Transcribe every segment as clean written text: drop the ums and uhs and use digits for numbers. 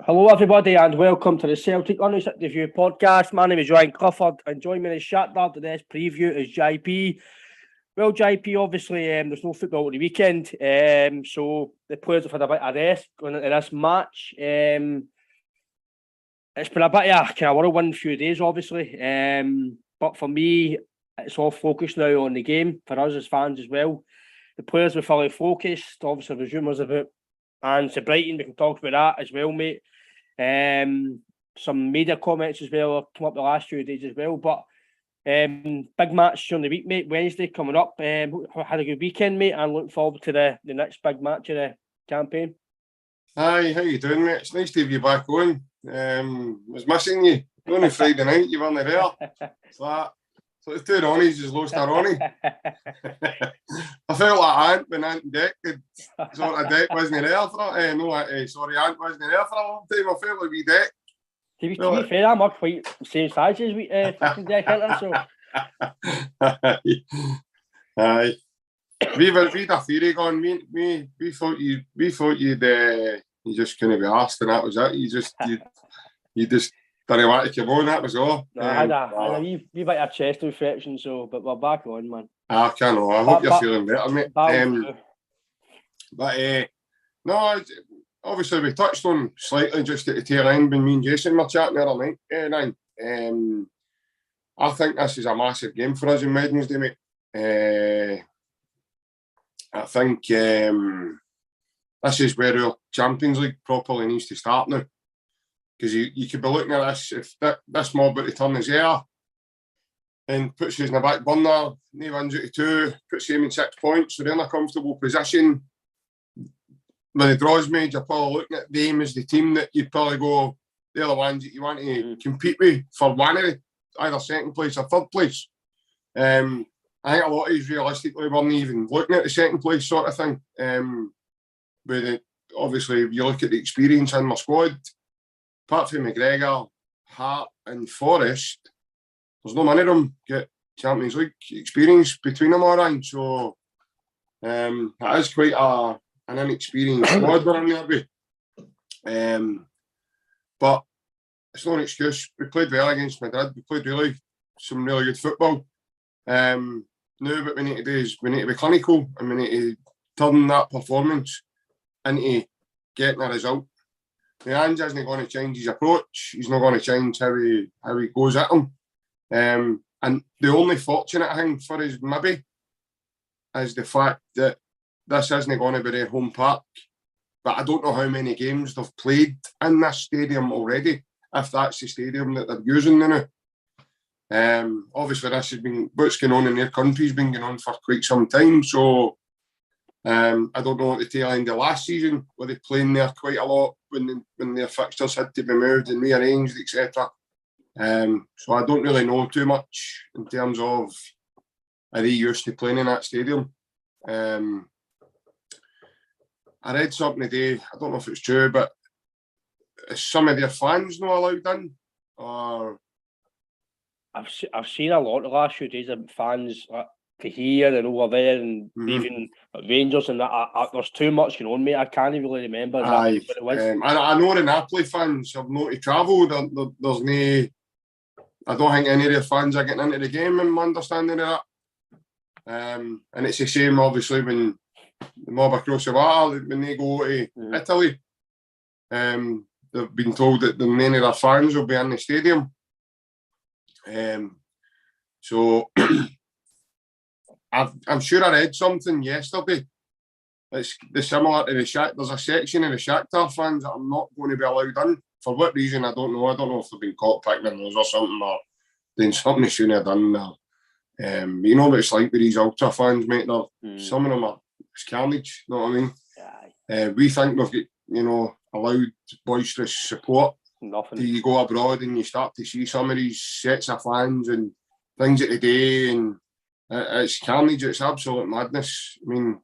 Hello everybody and welcome to the Celtic Unrestricted Review podcast. My name is Ryan Clifford and joining me in Shakhtar today's preview is JP. Well, JP, obviously there's no football at the weekend, so the players have had a bit of rest going into this match. It's been a bit of a kind of whirlwind few days, obviously, but for me, it's all focused now on the game, for us as fans as well. The players were fully focused. Obviously, there's rumours about and to Brighton, we can talk about that as well, mate. Some media comments as well have come up the last few days as well. But big match during the week, mate. Wednesday coming up. Had a good weekend, mate, and looking forward to the next big match of the campaign. Hi, how you doing, mate? It's nice to have you back on. Was missing you. Only Friday night, you weren't there. So the two Ronnies just lost a Ronnie. I felt like Ant when Ant and Deck did. Sort of Deck wasn't there for Ant wasn't there for a long time. I felt like we Deck. To be fair, I'm not quite the same size as we fucking Deck, isn't so. Aye. We'd a theory going. We thought you just couldn't be asked, and that was it. You just didn't want to come on, that was all. No, I had a wee bit of chest infection, so but we're back on, man. I can't know. I hope you're feeling better, mate. No, obviously we touched on slightly just at the tail end when me and Jason were chatting the other night. I think this is a massive game for us on Wednesday, mate. I think this is where our Champions League properly needs to start now. Because you could be looking at this, if this mob at the turn is there and puts you in the back burner, they wins it to 2, puts you in 6 points, so they're in a comfortable position. When the draw's made, you're probably looking at them as the team that you'd probably go, they're the ones that you want to compete with for one of the, either second place or third place. I think a lot of these realistically weren't even looking at the second place sort of thing. Obviously, if you look at the experience in my squad, apart from McGregor, Hart and Forrest, there's no many of them get Champions League experience between them all right. So it is quite an inexperienced squad we're in there with. But it's not an excuse. We played well against Madrid. We played some really good football. Now what we need to do is we need to be clinical and we need to turn that performance into getting a result. The Ange isn't going to change his approach. He's not going to change how he goes at them. And the only fortunate thing for us maybe is the fact that this isn't going to be their home park. But I don't know how many games they've played in this stadium already, if that's the stadium that they're using now. Obviously, this has been what's going on in their country has been going on for quite some time. So I don't know at the tail end of last season were they playing there quite a lot when their fixtures had to be moved and rearranged, etc. So I don't really know too much in terms of are they used to playing in that stadium. I read something today, I don't know if it's true, but is some of their fans not allowed in? Or I've seen a lot the last few days of fans to here and over there and even Rangers and that. There's too much going on, mate. I can't really remember exactly what it was. I know the Napoli fans have not to travel. There's no. I don't think any of their fans are getting into the game, in my understanding of that. And it's the same, obviously, when the mob across the water, when they go to Italy, they've been told that many of their fans will be in the stadium. So I'm sure I read something yesterday. It's similar to the Shakhtar. There's a section of the Shakhtar fans that are not going to be allowed in. For what reason, I don't know. I don't know if they've been caught picking those or something, or doing something they shouldn't have done. You know what it's like with these ultra fans, mate. Some of them are it's carnage. You know what I mean? Yeah. We think we've got allowed boisterous support. Nothing. You go abroad and you start to see some of these sets of fans and things at the day, and it's carnage. It's absolute madness. I mean,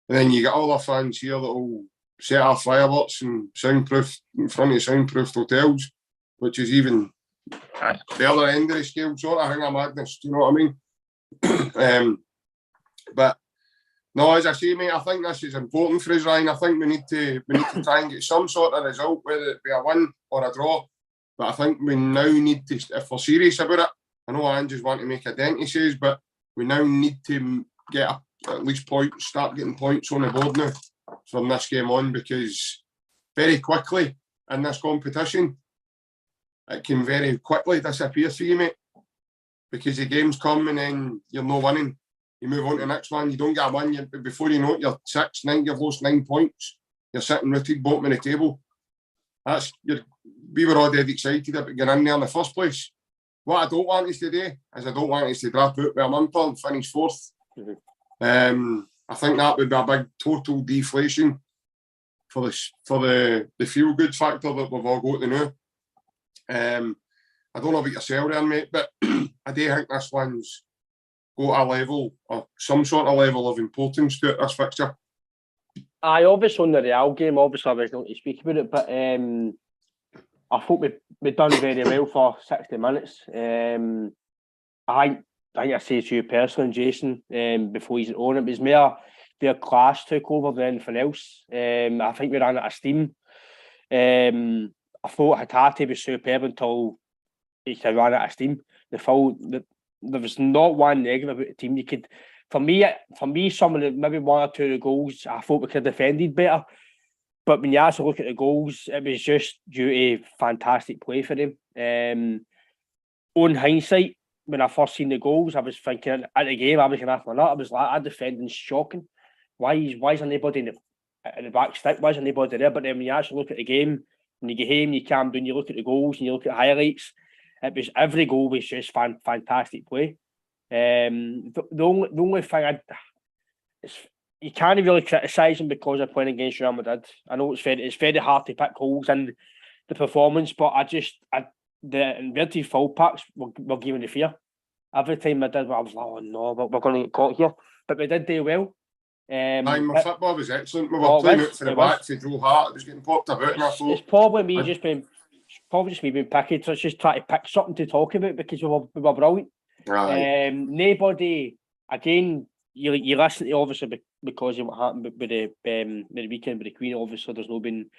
and then you get all the fans here that will set off fireworks and soundproof in front of soundproofed hotels, which is even the other end of the scale sort of thing of madness. Do you know what I mean? But No, as I say, mate, I think this is important for us, Ryan. I think we need to try and get some sort of result, whether it be a win or a draw. But I think we now need to, if we're serious about it, I know I just want to make a dent, he says, but we now need to get at least points, start getting points on the board now from this game on, because very quickly in this competition, it can very quickly disappear for you, mate, because the games come and then you're not winning. You move on to the next one, you don't get a win, before you know it, you're 6-9, you've lost 9 points, you're sitting rooted bottom of the table. We were all dead excited about getting in there in the first place. What I don't want us to do is I don't want us to drop out with a month and finish 4th. Mm-hmm. I think that would be a big total deflation for the feel-good factor that we've all got to know. I don't know about yourself then, mate, but I do think this one's got a level, or some sort of level of importance to it, this fixture. Obviously on the Real game, obviously I was going to speak about it, but I thought we'd done very well for 60 minutes. I think I say to you personally, Jason, before he's on, it was more their class took over than anything else. I think we ran out of steam. I thought Hatate was superb until he ran out of steam. There was not one negative about the team. You could, for me, some of the maybe 1 or 2 of the goals, I thought we could have defended better. But when you actually look at the goals, it was just due to fantastic play for them. On hindsight, when I first seen the goals, I was thinking at the game, I was going after my nut. I was like, our defending's shocking. Why is anybody in the back stick? Why is anybody there? But then when you actually look at the game, when you get home, you calm down, you look at the goals and you look at highlights, every goal was just fantastic play. The only thing you can't really criticise them because they're playing against Real Madrid. I know it's very hard to pick holes in the performance, but the inverted full packs were giving the fear. Every time I did, I was like, oh no, we're going to get caught here. But we did do well. My football was excellent. We were playing out for the back for Joe Hart. It was getting popped about, and I thought it's probably just me being picky. So it's just trying to pick something to talk about because we were brilliant. Right. Nobody again. You listen to obviously because of what happened with the weekend with the Queen. Obviously, there's not been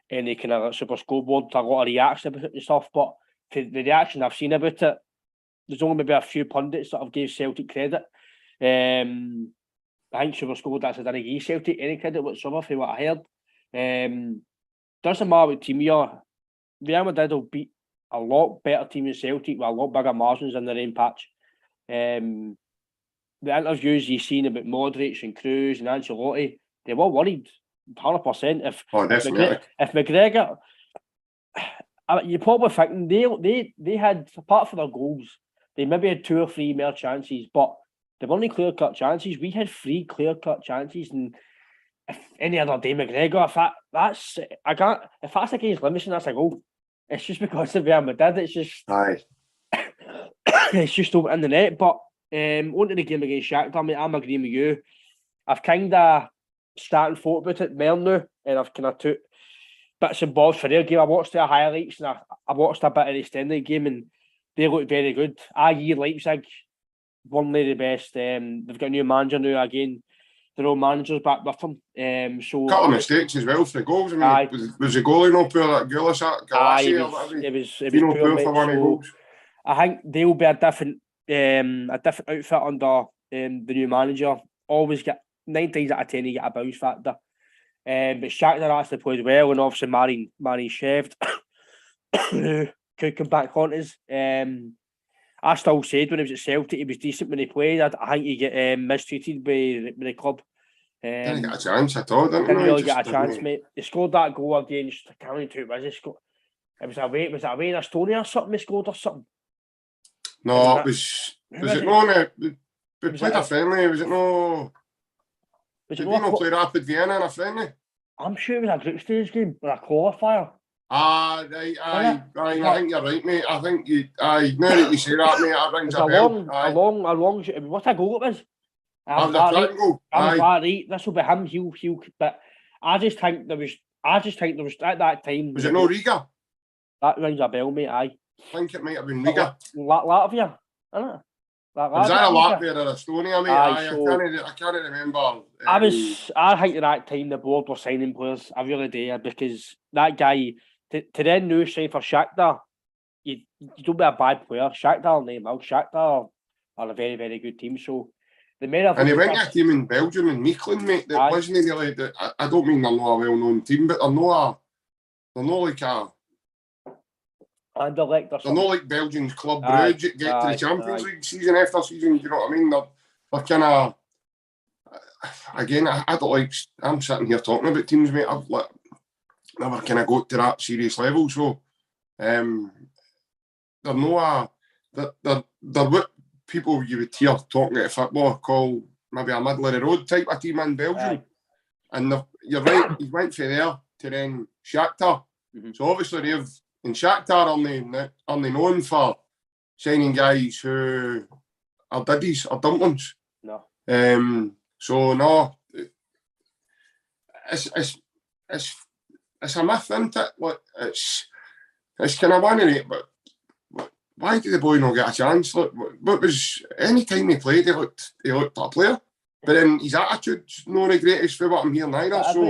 any kind of super scoreboard to a lot of reaction about it and stuff. But for the reaction I've seen about it, there's only maybe a few pundits that have gave Celtic credit. I think Super Scoreboard actually didn't give Celtic any credit whatsoever for what I heard. Doesn't matter what team you are. Real Madrid will beat a lot better team than Celtic with a lot bigger margins in their own patch. The interviews you've seen about Modric and Cruz and Ancelotti, they were worried 100%. If McGregor, you're probably thinking they had, apart from their goals, they maybe had 2 or 3 more chances, but they weren't clear-cut chances. We had 3 clear-cut chances, and if any other day McGregor, if that's against Livingston, that's a goal. It's just because of Real Madrid. It's just it's just over in the net. But on to the game against Shakhtar, mate, I'm agreeing with you. I've kind of started and thought about it more now, and I've kind of took bits and bobs for their game. I watched their highlights, and I watched a bit of the extended game, and they look very good. Leipzig, one of the best. They've got a new manager now again. Their old manager's back with them. So couple of mistakes as well for the goals. I mean, was the goalie no poor, that Galassi or whatever? It was poor for one of the goals. I think they'll be a different outfit under the new manager. Always get 9 times out of 10 you get a bounce factor. But Shakhtar actually played well, and obviously Marin Shevd who could come back on us. I still said when he was at Celtic he was decent when he played. I think he get mistreated by the club. Didn't get a chance at all, didn't really get a chance, mate. He scored that goal against, I can't remember who it was. It was away in Estonia or something he scored or something? No, was it not? We played a friendly, was it no? Did we not play Rapid Vienna in a friendly? I'm sure it was a group stage game or a qualifier. Right, I think you're right, mate. I think now that you say that, mate, that rings a bell. A long. What a goal it was! I'm right. This will be him. He'll. But I just think there was at that time. Was it no Riga? That rings a bell, mate. I think it might have been Riga. Latvia, isn't it? Was that a Latvia or Estonia, mate? Aye, so I can't remember. I think at that time the board were signing players. I really do, because that guy, to then now sign for Shakhtar, you don't be a bad player. Shakhtar name out. Shakhtar are a very, very good team. So the main of and he went to a team in Belgium in Mechelen, mate. That wasn't really. I don't mean they're not a well-known team, but they're not like a. Anderlecht or something. They're not like Belgium's Club Brugge that get to the Champions League season after season. Do you know what I mean? They're kind of. Again, I don't like. I'm sitting here talking about teams, mate. I've never kind of got to that serious level. So, they're not they're what people you would hear talking about football call maybe a middle of the road type of team in Belgium. And you're right, he went from there to then Shakhtar. So obviously they've in Shakhtar are they known for signing guys who are diddies or dumplings. No. So no, it's a myth, isn't it? Like it's kind of one of it, but why did the boy not get a chance? Look, what was any time he played, he looked like a player. But then his attitude's not the greatest for what I'm hearing either. So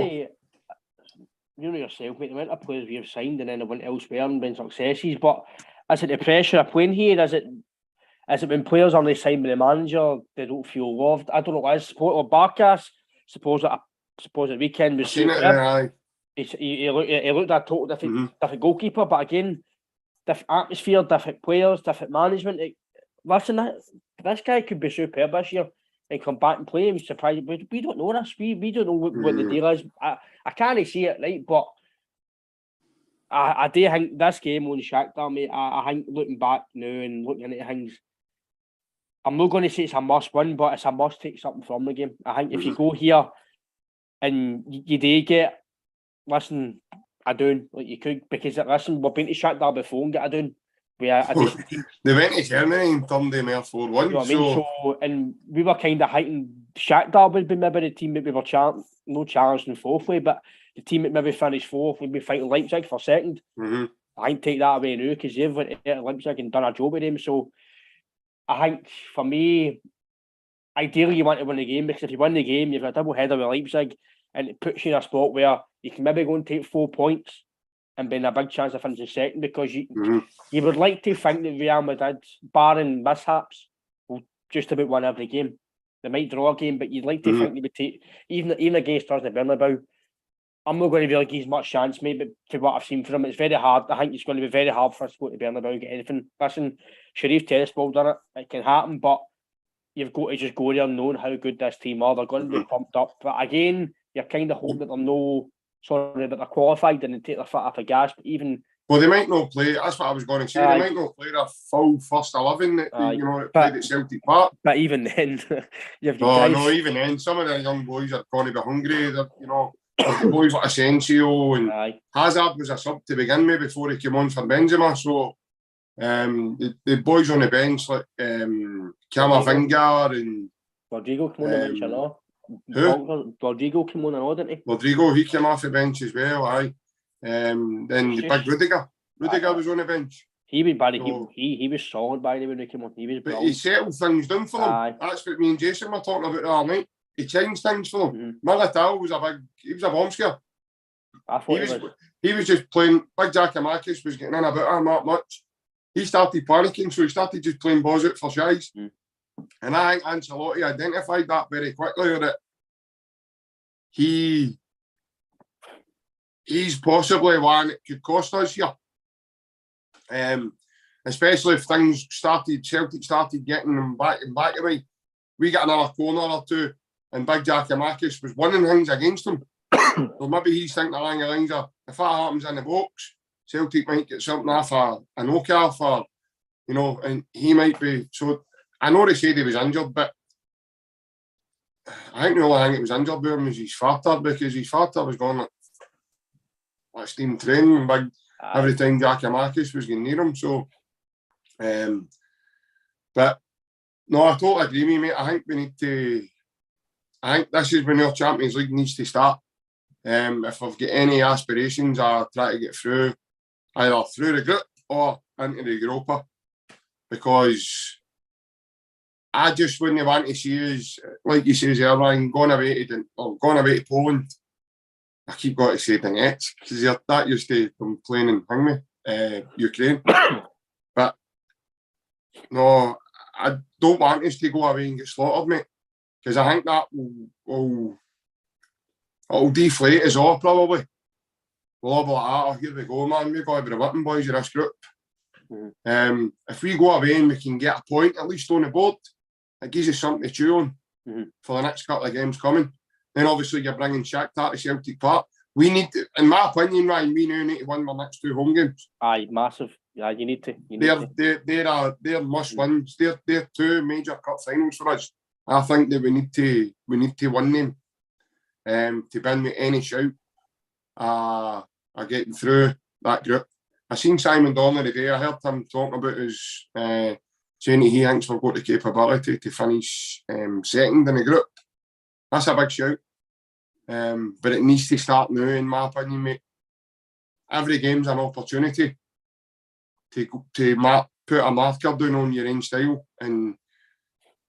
you know yourself, mate, the amount of players we've signed and then they went elsewhere and been successes. But is it the pressure of playing here? Is it when players are signed with the manager, they don't feel loved? I don't know what it is. Barkas, suppose at weekend was superb. He looked at a total different goalkeeper, but again, different atmosphere, different players, different management. Listen, this guy could be superb this year and come back and play. I'm surprised. We don't know this. We don't know what the deal is. I can't see it, right? But I do think this game on Shakhtar, mate, I think looking back now and looking at things, I'm not going to say it's a must win, but it's a must take something from the game. I think if you go here and you do get, listen, a down like you could, because listen, we've been to Shakhtar before and get a down. They went to Germany and turned them out 4-1. You know what I mean? So, and we were kind of hinting Shakhtar would be maybe the team that we were challenging fourth way, but the team that maybe finished fourth would be fighting Leipzig for second. I think take that away now because they've went to Leipzig and done a job with them. So I think for me, ideally you want to win the game, because if you win the game, you've got a double header with Leipzig, and it puts you in a spot where you can maybe go and take 4 points and be in a big chance of finishing second, because you would like to think that Real Madrid, barring mishaps, will just about win every game. They might draw a game, but you'd like to think they would take, even against us in the Bernabeu. I'm not going to really give much chance, mate, but to what I've seen from them, it's very hard. I think it's going to be very hard for us to go to Bernabeu and get anything. Listen, Sharif Terespol done it. It can happen, but you've got to just go there knowing how good this team are. They're going to be pumped up. But again, you're kind of hoping that they're qualified and they take their foot off the gas. But even they might not play. That's what I was going to say. They might not play their full first 11 that played at Celtic Park. But even then, even then, some of the young boys are going to be hungry. The boys like Asensio and Hazard was a sub to begin with before he came on for Benzema. So the boys on the bench like Camavinga and Rodrigo came on the bench, I know. Rodrigo came on and all, didn't he? Rodrigo, he came off the bench as well, aye. Then the big Rudiger was on the bench. He was bad. He was solid by the way when he came on. He was brilliant. But he settled things down for them. That's what me and Jason were talking about the other night. He changed things for them. Militao was a bomb scare. I thought he was just playing. Big Giacomakis was getting in about him not much. He started panicking, so he started just playing balls out for shies. And I think Ancelotti identified that very quickly, that he's possibly one that could cost us here. Especially if Celtic started getting them back away. We got another corner or two, and Big Giacomakis was winning things against him. So maybe he's thinking along the lines of, if that happens in the box, Celtic might get something off a knockout for, and he might be. So I know they said he was injured, but I think the only thing that was injured with him was his father, because his father was going like steam training big every time Giacomakis was getting near him. So, but no, I totally agree with you, mate. I think this is when our Champions League needs to start. If I've got any aspirations, I try to get through either through the group or into the Europa, because I just wouldn't want to see us, like you says earlier, going away to Poland. I keep going to say Donetsk because that used to complain and hang me, Ukraine. But no, I don't want us to go away and get slaughtered, mate, because I think that will deflate us all probably. We'll all be like, oh, here we go, man. We've got to be the whipping boys of this group. If we go away and we can get a point at least on the board, it gives us something to chew on for the next couple of games coming. Then obviously you're bringing Shakhtar to Celtic Park. We need to, in my opinion, Ryan, we now need to win our next 2 home games. Aye, massive. Yeah, you need to. They're must wins. They're 2 major cup finals for us. I think that we need to win them to win with any shout of getting through that group. I seen Simon Donnelly today. I heard him talking about his saying that he thinks we've got the capability to finish second in the group. That's a big shout. But it needs to start now, in my opinion, mate. Every game's an opportunity to put a marker down on your own style, and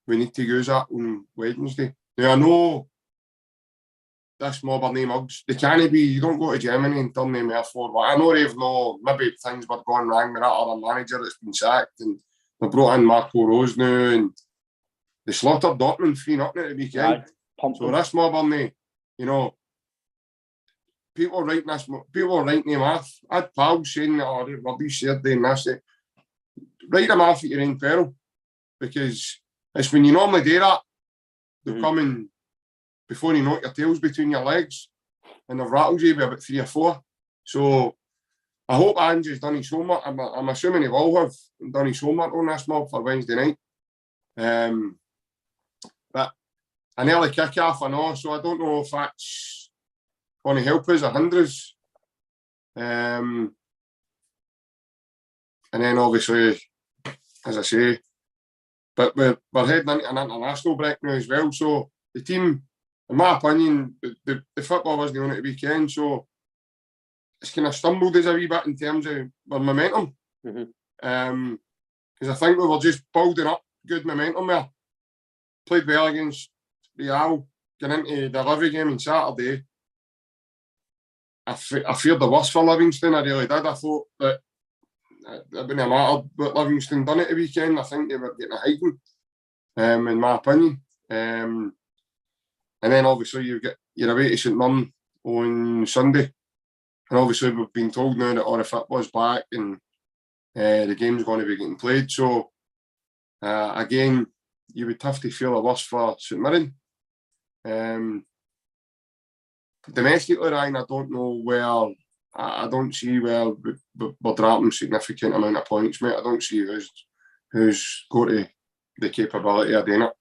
we need to use that on Wednesday. Now, I know this mob are name Uggs. They can't be, you don't go to Germany and turn them there for. But I know they've maybe things were going wrong with that other manager that's been sacked, and they brought in Marco Rose now, and they slaughtered Dortmund 3-0 at the weekend. So this mob are name, people writing them off. I had pals saying, oh, they're rubbish, they're doing this. Write them off at your own peril, because it's when you normally do that, they'll come in before you knock your tails between your legs, and they've rattled you with about 3 or 4. So I hope Andrew's done his homework. I'm assuming he will have done his homework on this mob for Wednesday night. But an early kick-off, I know, so I don't know if that's going to help us or hinder us. And then obviously, as I say, but we're heading into an international break now as well. So the team, in my opinion, the football wasn't on at the weekend, so it's kind of stumbled us a wee bit in terms of our momentum. Because I think we were just building up good momentum there. Played well against Real, getting into the Livy game on Saturday. I feared the worst for Livingston, I really did. I thought that it wouldn't have mattered what Livingston done at the weekend. I think they were getting a hiding, in my opinion. And then obviously you're away to St Mirren on Sunday. And obviously we've been told now that all the football's back and the game's going to be getting played. So again, you would have to feel the worst for St Mirren. Domestically, Ryan, I don't know where. I don't see where we're dropping significant amount of points, mate. I don't see who's got the capability of doing it.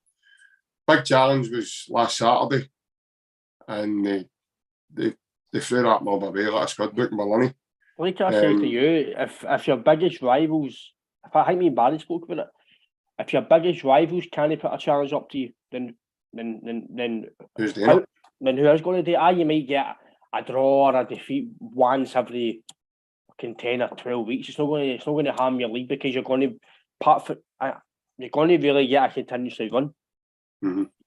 Big challenge was last Saturday, and they threw that mob away like a scud book in Maloney. Like I say to you, if your biggest rivals, I think me and Barry spoke about it, if your biggest rivals can't put a challenge up to you, then who's doing it? Then who is going to do it? You might get a draw or a defeat once every 10 or 12 weeks. It's not going to harm your league, because you're going to really get a continuously run.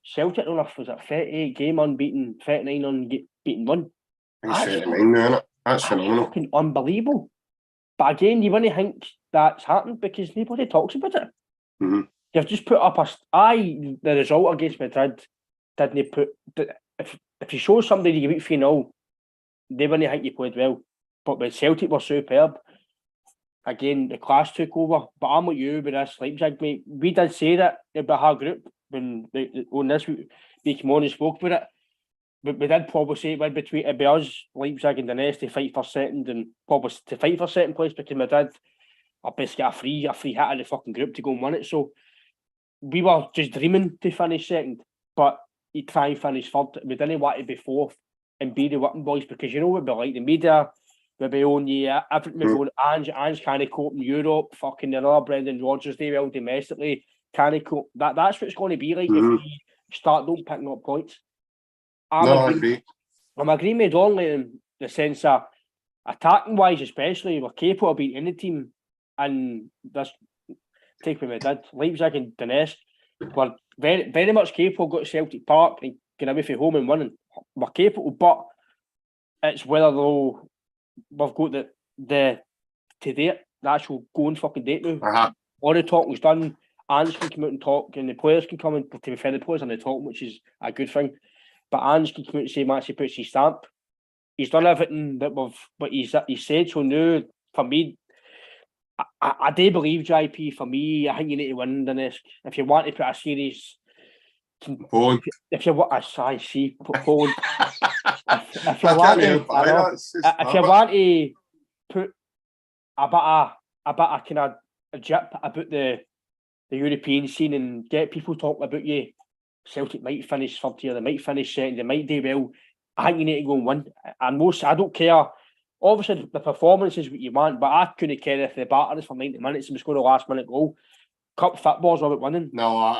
Celtic on was it 38 game unbeaten, 39 unbeaten run. That's 39 now, isn't it? That's phenomenal. Fucking unbelievable. But again, you wouldn't think that's happened because nobody talks about it. You've just put up the result against Madrid didn't put. If you show somebody you beat 3-0, they wouldn't think you played well. But when Celtic were superb, again, the class took over. But I'm with you with this Leipzig, mate. We did say that it'd be a hard group when on this week we came on and spoke about it. But we did probably say it'd be us, Leipzig and Donetsk to fight for second, and probably to fight for second place, because Madrid are basically a free hit in the fucking group to go and win it. So we were just dreaming to finish second, but you try and finish third. We didn't want to be fourth and be the whipping boys, because you know what we're like. The media will be on you. Everything will go. Ange can't cope in Europe. Fucking another Brendan Rodgers, they will domestically. Can't cope. That's what it's going to be like if we don't picking up points. I'm agreeing with Donnelly in the sense that attacking wise, especially, we're capable of beating any team. And this take me Madrid, Leipzig and Donetsk. we're very, very much capable of going to Celtic Park and getting away from home and winning. We're capable, but it's whether though we've got the to date, the actual going fucking date now. All the talking's done. Ange can come out and talk, and the players can come and, to be fair, the players on the talk, which is a good thing. But Ange can come out and say, Match, he puts his stamp. He's done everything that he's said. So now, for me, I do believe, JP, for me, I think you need to win Donetsk. If you want to put a series, Poland. If you want, I see Poland. If you want to put a bit of kind of a jip about the European scene and get people talking about you, Celtic might finish third tier, they might finish second, they might do well. I think you need to go and win. And I don't care. Obviously, the performance is what you want, but I couldn't care if the batter is for 90 minutes and we score a last minute goal. Cup football's all about winning. No,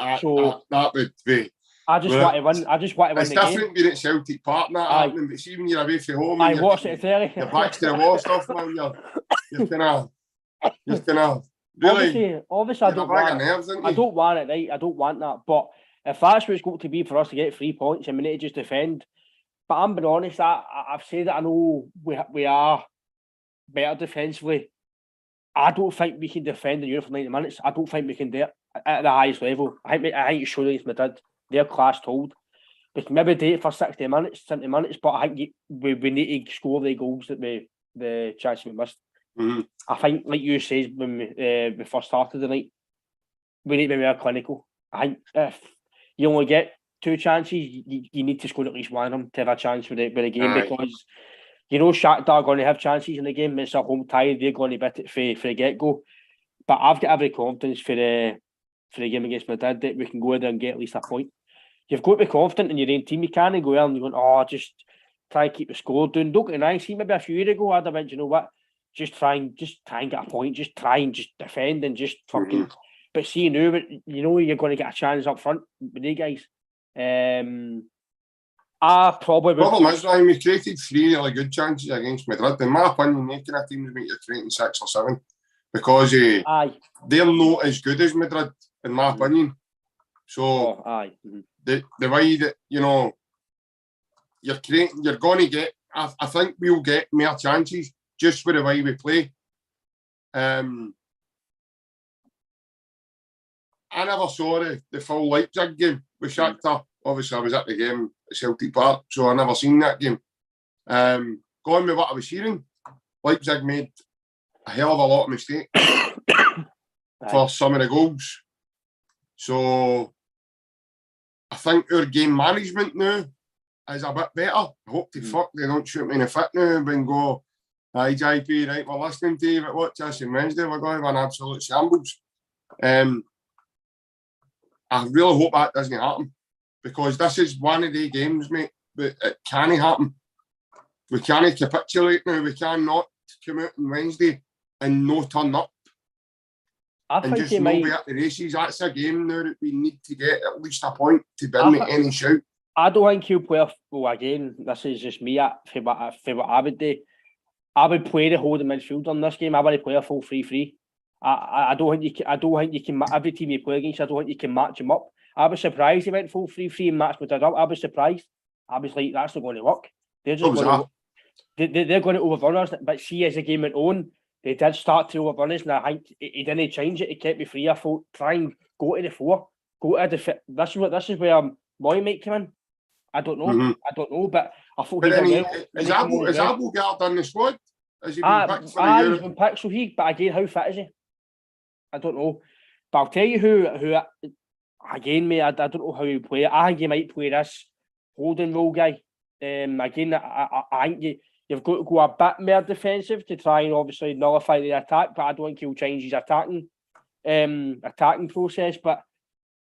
that would be. I just want to win. I just want to win the game. It's different being at Celtic Park, that happening, but see when you're away from home, I watch it telly. You're back to the wall stuff, man. You're kind of really. Obviously, I don't want it. I don't want it, right? I don't want that. But if that's what it's got to be for us to get 3 points, and we need to just defend. But I'm being honest, I've said that I know we are better defensively. I don't think we can defend in Europe for 90 minutes. I don't think we can do it at the highest level. I think it's showing against Madrid. They're class told. We can maybe do it for 60 minutes, 70 minutes, but I think we need to score the goals that the chance we missed. Mm-hmm. I think, like you said when we first started the night, we need to be more clinical. I think if you only get 2 chances, you need to score at least one of them to have a chance with the game, because you know Shakhtar are going to have chances in the game. It's a home tie, they're going to bit it for the get-go. But I've got every confidence for the game against Madrid that we can go there and get at least a point. You've got to be confident in your own team. You can't go there and you're going, just try and keep the score down. Don't get nice. See, maybe a few years ago, I'd have went, you know what, just try and get a point. Just try and just defend and just fucking. Mm-hmm. But see now, you know you're going to get a chance up front with these guys. I probably. Problem is, Ryan, we created 3 really good chances against Madrid. In my opinion, making a team make you're creating 6 or 7 because they're not as good as Madrid, in my opinion. So the way that you're creating, you're going to get. I think we'll get more chances just for the way we play. I never saw the full Leipzig game with Shakhtar. Obviously, I was at the game at Celtic Park, so I never seen that game. Going with what I was hearing, Leipzig made a hell of a lot of mistakes for some of the goals. So I think our game management now is a bit better. I hope they don't shoot me in the foot now and go, "Hi, JP, right, we're listening to you, but watch us on Wednesday, we're going to have an absolute shambles." I really hope that doesn't happen, because this is one of the games, mate, but it can't happen. We can't capitulate now. We cannot come out on Wednesday and no turn up. And just know be at the races. That's a game now that we need to get at least a point to bring any shout. I don't think he'll play. Well, again, this is just me for what I would do. I would play the holding midfield on this game. I want to play a full 3-3. I don't think you can. Every team you play against, I don't think you can match them up. I was surprised he went full 3-3 and matched Madrid up. I was surprised. I was like, that's not going to work. They're just they're going to overrun us. But see, as the game went on, they did start to overrun us, and I think he didn't change it. He kept me free. I thought, try and go to the 4, go to the. This is where Moy might come in. I don't know. Mm-hmm. I don't know, but I thought is Angeball in the squad? Has he been picked for a year? He's been picked, so but again, how fit is he? I don't know. But I'll tell you who again, mate, I don't know how he play. I think he might play this holding role guy. Again, I think you've got to go a bit more defensive to try and obviously nullify the attack, but I don't think he'll change his attacking process. But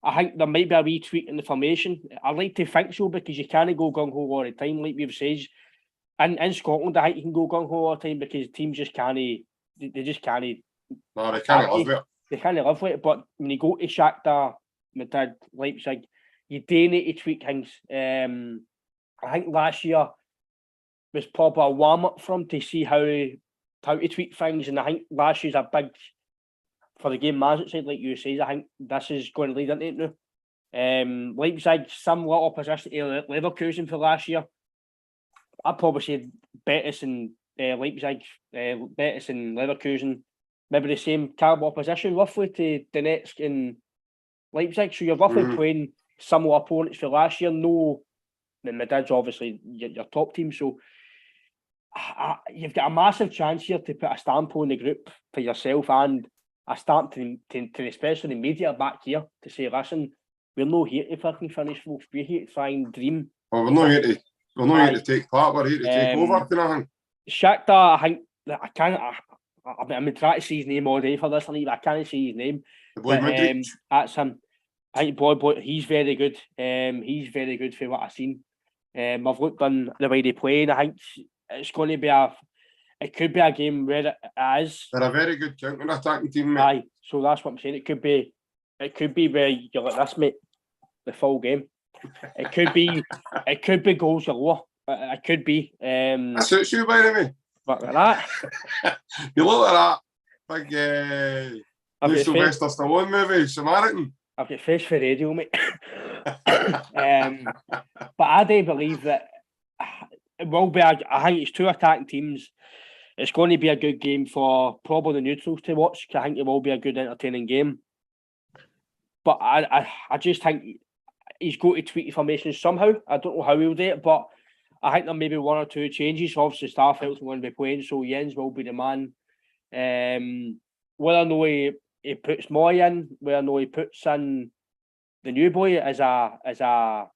I think there might be a wee tweak in the formation. I'd like to think so, because you can't go gung-ho all the time, like we've said. And in Scotland, I think you can go gung-ho all the time because teams just can't. They just can't. No, they can't live with it. They can't live with it. But when you go to Shakhtar, Madrid, Leipzig, you do need to tweak things. I think last year was probably a warm-up for him to see how to tweak things. And I think last year's a big, for the game management side, like you say, I think this is going to lead into it now. Leipzig, similar opposition to Leverkusen for last year. I'd probably say Betis and Leipzig, Betis and Leverkusen, maybe the same calibre opposition roughly to Donetsk and Leipzig. So you're roughly playing similar opponents for last year. No, Madrid's obviously your top team. So you've got a massive chance here to put a stamp on the group for yourself and a stamp to especially the media back here to say, listen, we're not here to fucking finish, folks. We're here to try and dream. Well, we're not here to take part. We're here to take over. Kind of thing. Shakhtar, I think I'm trying to see his name all day for this, but I can't see his name. That's him. I think boy, he's very good. He's very good for what I've seen. I've looked on the way they play, and I think it's going to be it could be a game where it is. They're a very good counter-attacking team, mate. Aye, so that's what I'm saying. It could be where you're like this, mate, the full game. It could be goals galore. It could be. That suits you, by the way. But like that. You look at that big Sylvester Stallone movie, Samaritan. I've got face for radio, mate. But I do believe that it will be. I think it's two attacking teams. It's going to be a good game for probably the neutrals to watch. I think it will be a good, entertaining game. But I just think he's got to tweak the formation somehow. I don't know how he'll do it, but I think there may be one or two changes. Obviously, Starfelt's going to be playing, so Jens will be the man. Whether or not he puts Moy in, whether or not he puts in the new boy as a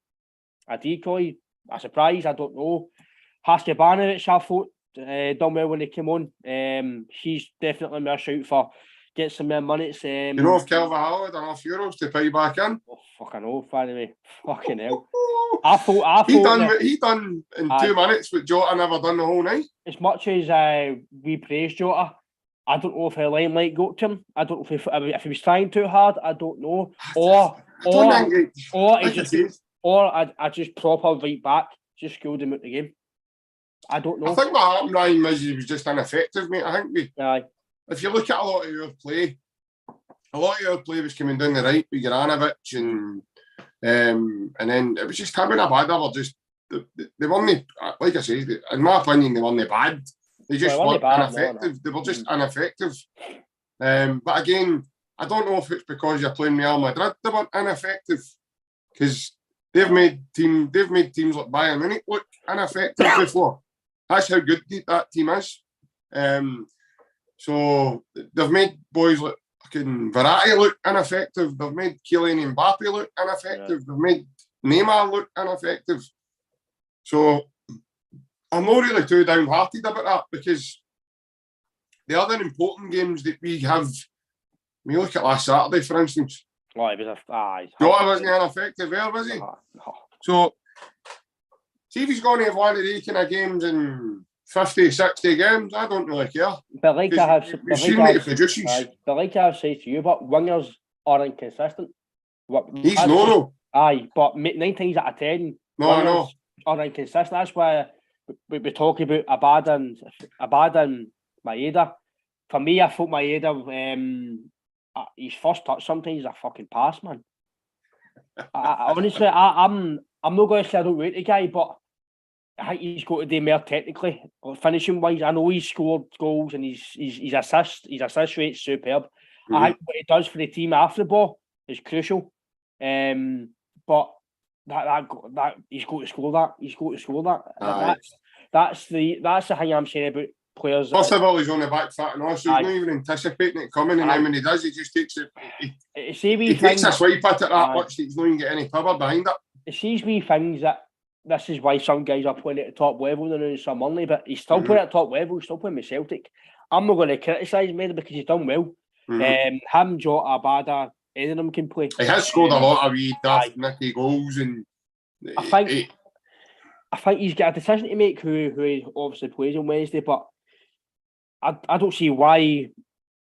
decoy, a surprise, I don't know. Haskebanovic, I thought, done well when he came on. He's definitely my shout for get some more money. You know if Carvajal had enough euros to pay back in? Oh, fucking hell, anyway. Fucking hell. I thought he done in 2 minutes what Jota never done the whole night. As much as we praise Jota, I don't know if the limelight got to him. I don't know if he was trying too hard. I don't know. I just proper right back, just schooled him out the game. I don't know. I think what happened, Ryan, was he was just ineffective, mate. I think if you look at a lot of your play was coming down the right with Juranovic and then it was just him and Abada were just they weren't, like I say, in my opinion, they weren't bad. They just weren't ineffective. No. They were just ineffective. But again, I don't know if it's because you're playing Real Madrid they weren't ineffective, because they've made teams like Bayern Munich look ineffective before. That's how good that team is. So they've made boys like fucking Verratti look ineffective. They've made Kylian Mbappe look ineffective. They've made Neymar look ineffective. So I'm not really too downhearted about that, because the other important games that we have, when you look at last Saturday, for instance, Jota wasn't ineffective there, was he? No. So, see if he's going to have one of these kind of games in 50, 60 games, I don't really care. But like I've said to you, but wingers are inconsistent. He's no. Aye, but 9 times out of 10, wingers are inconsistent. That's why we talk about Abada and Maeda. For me, I thought Maeda, his first touch sometimes is a fucking pass, man. Honestly, I'm not going to say I don't rate the guy, but I think he's got to do more technically, finishing wise. I know he's scored goals and his assist rate's superb. Mm-hmm. I think what he does for the team after the ball is crucial. But that he's got to score that. He's got to score that. That's the thing I'm saying about players. First of all, he's on the back foot, and also he's not even anticipating it coming, and then when he does, he just takes it. He takes a swipe at it that much that he's not even getting any cover behind it. It sees me things that this is why some guys are playing at the top level and some only, but he's still playing at the top level. He's still playing with Celtic. I'm not going to criticise Maeda because he's done well. Him, Jota, Abada, any of them can play. He has scored a lot of wee daft nicky goals, and I think he's got a decision to make who he obviously plays on Wednesday, but I don't see why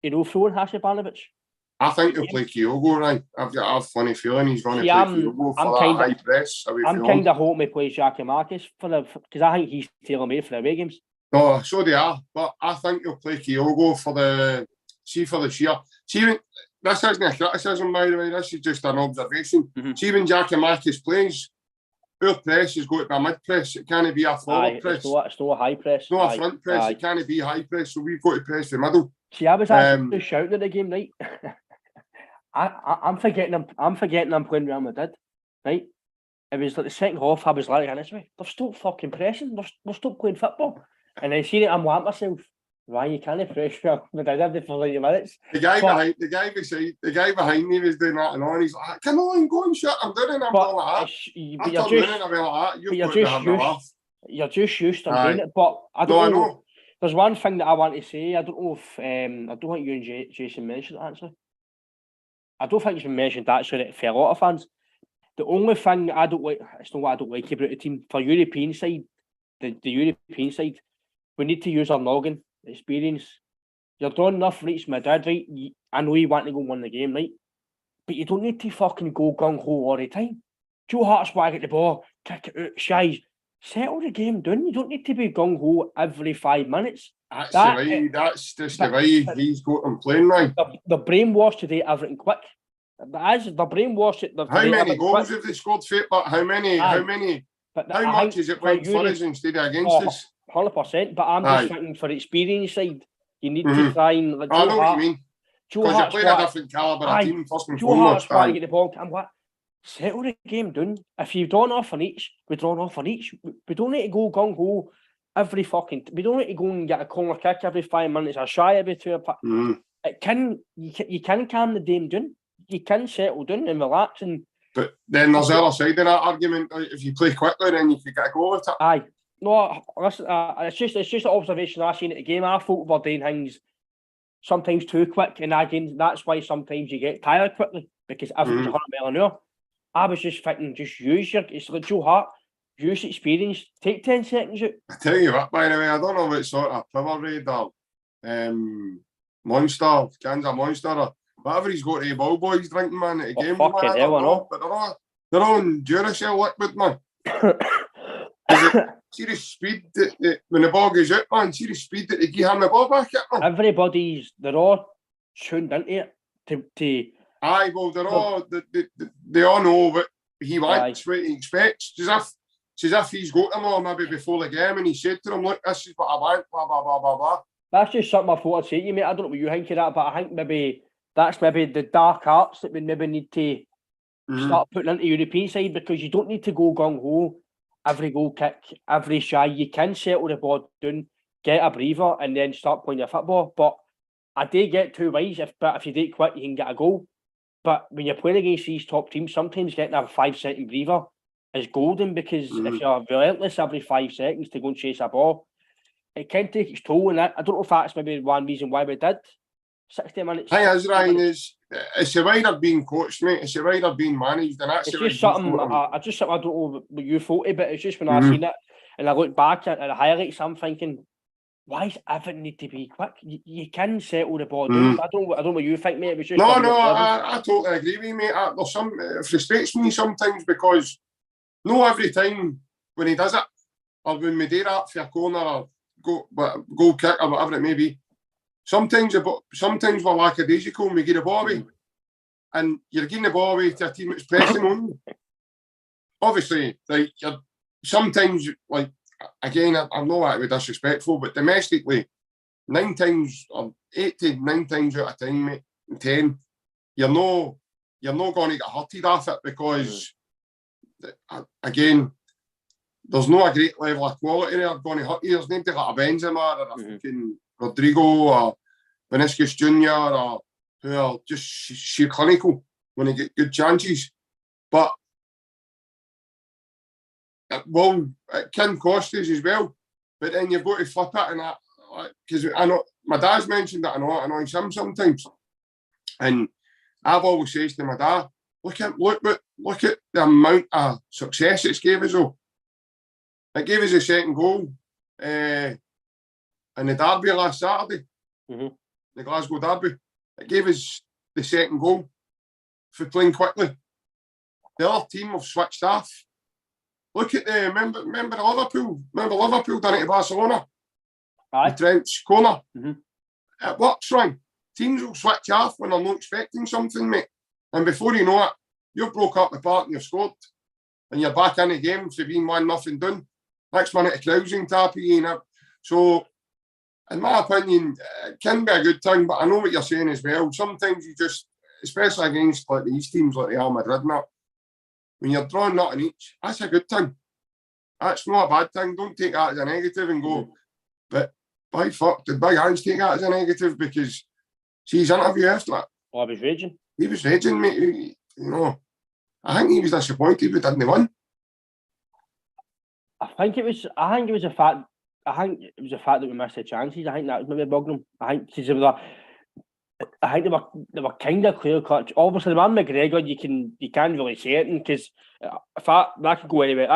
throwing Hašibanović. I think he'll play Kyogo, right? I've got a funny feeling he's going to play Kyogo for that high press. I'm kind of hoping he plays Giakoumakis because I think he's tailor-made for the away games. No, so they are, but I think he'll play Kyogo for the sheer. See, this isn't a criticism, by the way. This is just an observation. See when Giakoumakis plays, our press has got to be a mid press. It can't be a forward press. It's not a high press. It's not a front press. It can't be high press. So we've got to press the middle. See, I was actually shouting at the game, right? I'm forgetting I'm playing Real Madrid, right? It was like the second half. I was like, they've stopped fucking pressing. They've stopped playing football. And I seen it. I'm like myself, why you can't press Real Madrid every 40 minutes? The guy behind me was doing that and on. He's like, come on, go and shut. I'm doing it. I'm going like that. You're just used to doing it. But I don't know. There's one thing that I want to say. I don't know if I don't think you and Jason mentioned it, actually. I don't think it's been mentioned actually for a lot of fans. The only thing I don't like, it's not what I don't like about the team. For European side, the European side, we need to use our noggin experience. You're doing enough for each Madrid, right? I know you want to go win the game, right? But you don't need to fucking go gung ho all the time. Joe Hart's wag at the ball, kick it out, shies. Settle the game down. You don't need to be gung ho every 5 minutes. That's just the way he's got them playing now. The brainwash today, everything quick. As the brainwash it. How many goals have they scored for it? But how many? How much is it went for us instead of against us? 100%. But I'm just thinking for the experience side, you need to try and. Like, I know what you mean. Because you're playing a different calibre team first and foremost. Joe Hart's trying to get the ball. I'm like, settle the game down. If you've drawn off on each, we drawn off on each. We don't need to go gung ho every fucking. We don't need to go and get a corner kick every 5 minutes or shy every 2. It can you can calm the game down. You can settle down and relax. But then there's the other side of that argument. If you play quickly, then you could get a goal with it. Aye. No, listen. It's just an observation I seen at the game. I thought we were doing things sometimes too quick, and again, that's why sometimes you get tired quickly because everything's 100 mile an hour. I was just thinking, just use it's like Joe Hart, use experience, take 10 seconds out. I tell you what, by the way, I don't know what sort of Powerade or Monster, cans of Monster or whatever he's got to ball boys drinking, man, at the game. Fucking hell, I know. But they're on Duracell liquid, man. See the speed that when the ball goes out, man, see the speed that they give him the ball back at, man. They're all tuned into it Aye, well, they all know what he wants, what he expects. It's as if he's got them all maybe before the game and he said to them, look, this is what I want, blah, blah, blah, blah, blah. That's just something I thought I'd say to you, mate. I don't know what you think of that, but I think maybe that's maybe the dark arts that we maybe need to start putting into European side, because you don't need to go gung-ho every goal kick, every shy. You can settle the ball down, get a breather, and then start playing your football. But I do get two ways. If you do it quick, you can get a goal. But when you're playing against these top teams, sometimes getting a 5-second breather is golden, because if you're relentless every 5 seconds to go and chase a ball, it can take its toll. And I don't know if that's maybe one reason why we did 60 minutes. Hey, is Ryan, it's the way they're being coached, mate. It's the way they're being managed. And that's it's just something, I don't know what you thought of, but it's just when I seen it and I look back at the highlights, I'm thinking, why does everything need to be quick? You can settle the ball down. I don't know what you think, mate. It was just I totally agree with you, mate. There's some it frustrates me sometimes, because not every time when he does it, or when we do that for a corner or goal kick or whatever it may be, sometimes we're lackadaisical and we get the ball away, and you're getting the ball away to a team that's pressing on you. Obviously, like sometimes, like, again, I know that would be disrespectful, but domestically, 8 to 9 times out of time, mate, 10, you're not going to get hurted off it, because again, there's no a great level of quality there going to hurt you. There's nobody like a Benzema or a fucking Rodrigo or Vinicius Jr. or who are just sheer clinical when they get good chances. But it can cost us as well. But then you've got to flip it, and that, because I know my dad's mentioned that. I know it annoys him sometimes, and I've always said to my dad, look at the amount of success it's gave us. Though it gave us a second goal in the derby last Saturday, the Glasgow derby. It gave us the second goal for playing quickly. The other team have switched off. Look at remember Liverpool. Remember Liverpool done it to Barcelona? Aye. The Trent's corner. It works, Ryan. teams will switch off when they're not expecting something, mate. And before you know it, you've broke up the park and you've scored. And you're back in the game for being 1-0 done. Next minute, a closing tap again. So, in my opinion, it can be a good thing, but I know what you're saying as well. Sometimes you just, especially against like these teams like Real Madrid and that, when you're drawing nothing each, that's a good thing. That's not a bad thing. Don't take that as a negative and go, but by fuck, did Big Hans take that as a negative? Because see his interview after that. Oh, I was raging. He was raging, mate. You know, I think he was disappointed we didn't win. I think it was the fact that we missed the chances. I think that was maybe bugging him. I think they were kind of clear cut. Obviously, the man McGregor, you can't really say it because that can go anywhere.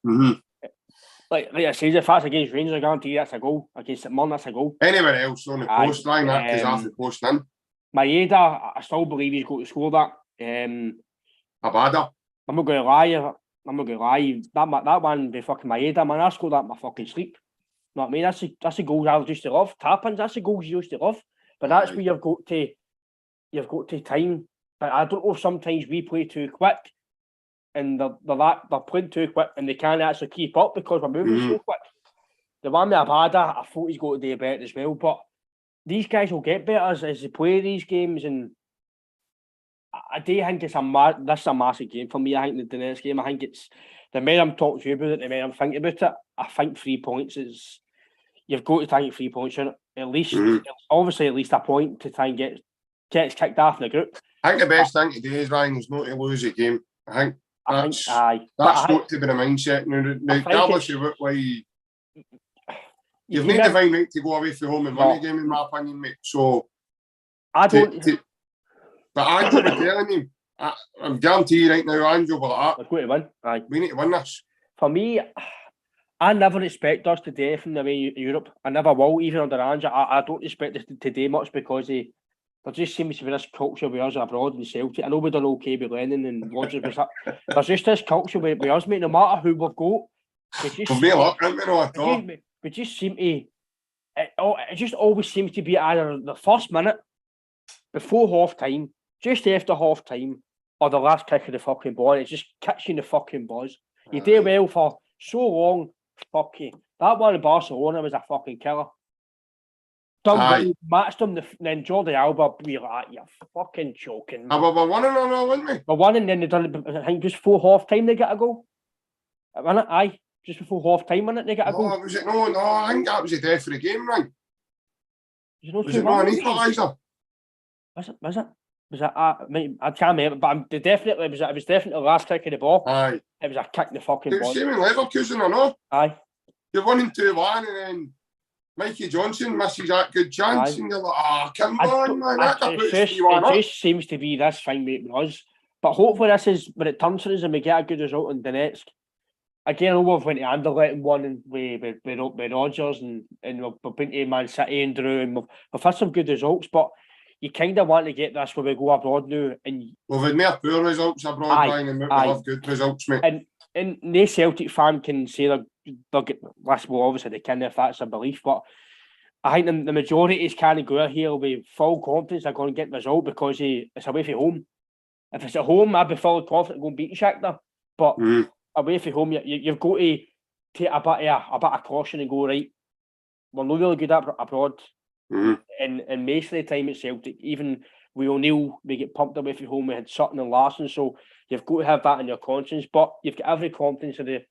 Mm-hmm. Like I said, if that's against Rangers, I guarantee that's a goal. Against St Mirren, that's a goal. Anywhere else on the post line, that is off the post in. Maeda, I still believe he's going to score that. Abada. I'm not going to lie. That one be fucking Maeda, man. I scored that in my fucking sleep. You know what I mean? That's the goals I used to love. Tap-ins, that's the goals you used to love. But that's where you've got to time. But I don't know if sometimes we play too quick and they're playing too quick and they can't actually keep up because we're moving so quick. The one with Abada, I thought he's got to do better as well. But these guys will get better as they play these games, and I do think this is a massive game for me. I think the Donetsk game, I think it's the more I'm talking to you about it, the more I'm thinking about it. I think 3 points is, you've got to try and get 3 points in it. At least, obviously, at least a point to try and get us kicked off in the group. I think the best thing to do is, Ryan, is not to lose a game. I think that's got to be the mindset. Regardless of what way you've made the divine right to go away from home and win a game, in my opinion, mate. So I don't. But Ange will be telling him, I'm guaranteeing you right now, Ange will be like, we're going to win. Aye. We need to win this. For me, I never expect us to do anything the way Europe. I never will, even under Ange. I don't expect us to do much because there just seems to be this culture with us abroad in Celtic. I know we've done okay with Lennon and Rodgers, but there's just this culture with us, mate. No matter who we've got, we just seem to. It just always seems to be either the first minute, before half time, just after half time, or the last kick of the fucking ball. It just kicks you in the fucking buzz. You do well for so long. Fucking that one in Barcelona was a fucking killer. Matched them, then Jordi Alba be like, you're fucking joking. We're winning or not, wouldn't we? We're winning, then they done it, I think just before half time they get a goal. Aye, just before half time, they get a goal. Was it? No, I think that was the death of the game, right? Was it not an equaliser? Was it? I can't remember, but it was definitely the last kick of the ball. Aye. It was a kick in the fucking ball. Same in Leverkusen or not? Aye. You're winning 2-1 and then Mikey Johnson misses that good chance. Aye. And you're like, come on, man. It just seems to be this thing with us. But hopefully this is, when it turns for us and we get a good result in Donetsk. Again, I know we've went to Anderlecht and won with Rodgers and we've been to Man City and Drew and we've had some good results, but you kind of want to get this where we go abroad now. And we've had more poor results abroad, and we have good results, mate. And no Celtic fan can say they'll get this. Well, obviously they can if that's a belief, but I think the majority is kind of go out here with full confidence they're going to get the result because it's away from home. If it's at home, I'd be fully confident going beating Shakhtar. But away from home, you've got to take a bit of caution and go, right, we're not really good abroad. And most of the time at Celtic, even with O'Neill, we get pumped away from home. We had Sutton and Larson, so you've got to have that in your conscience. But you've got every confidence of the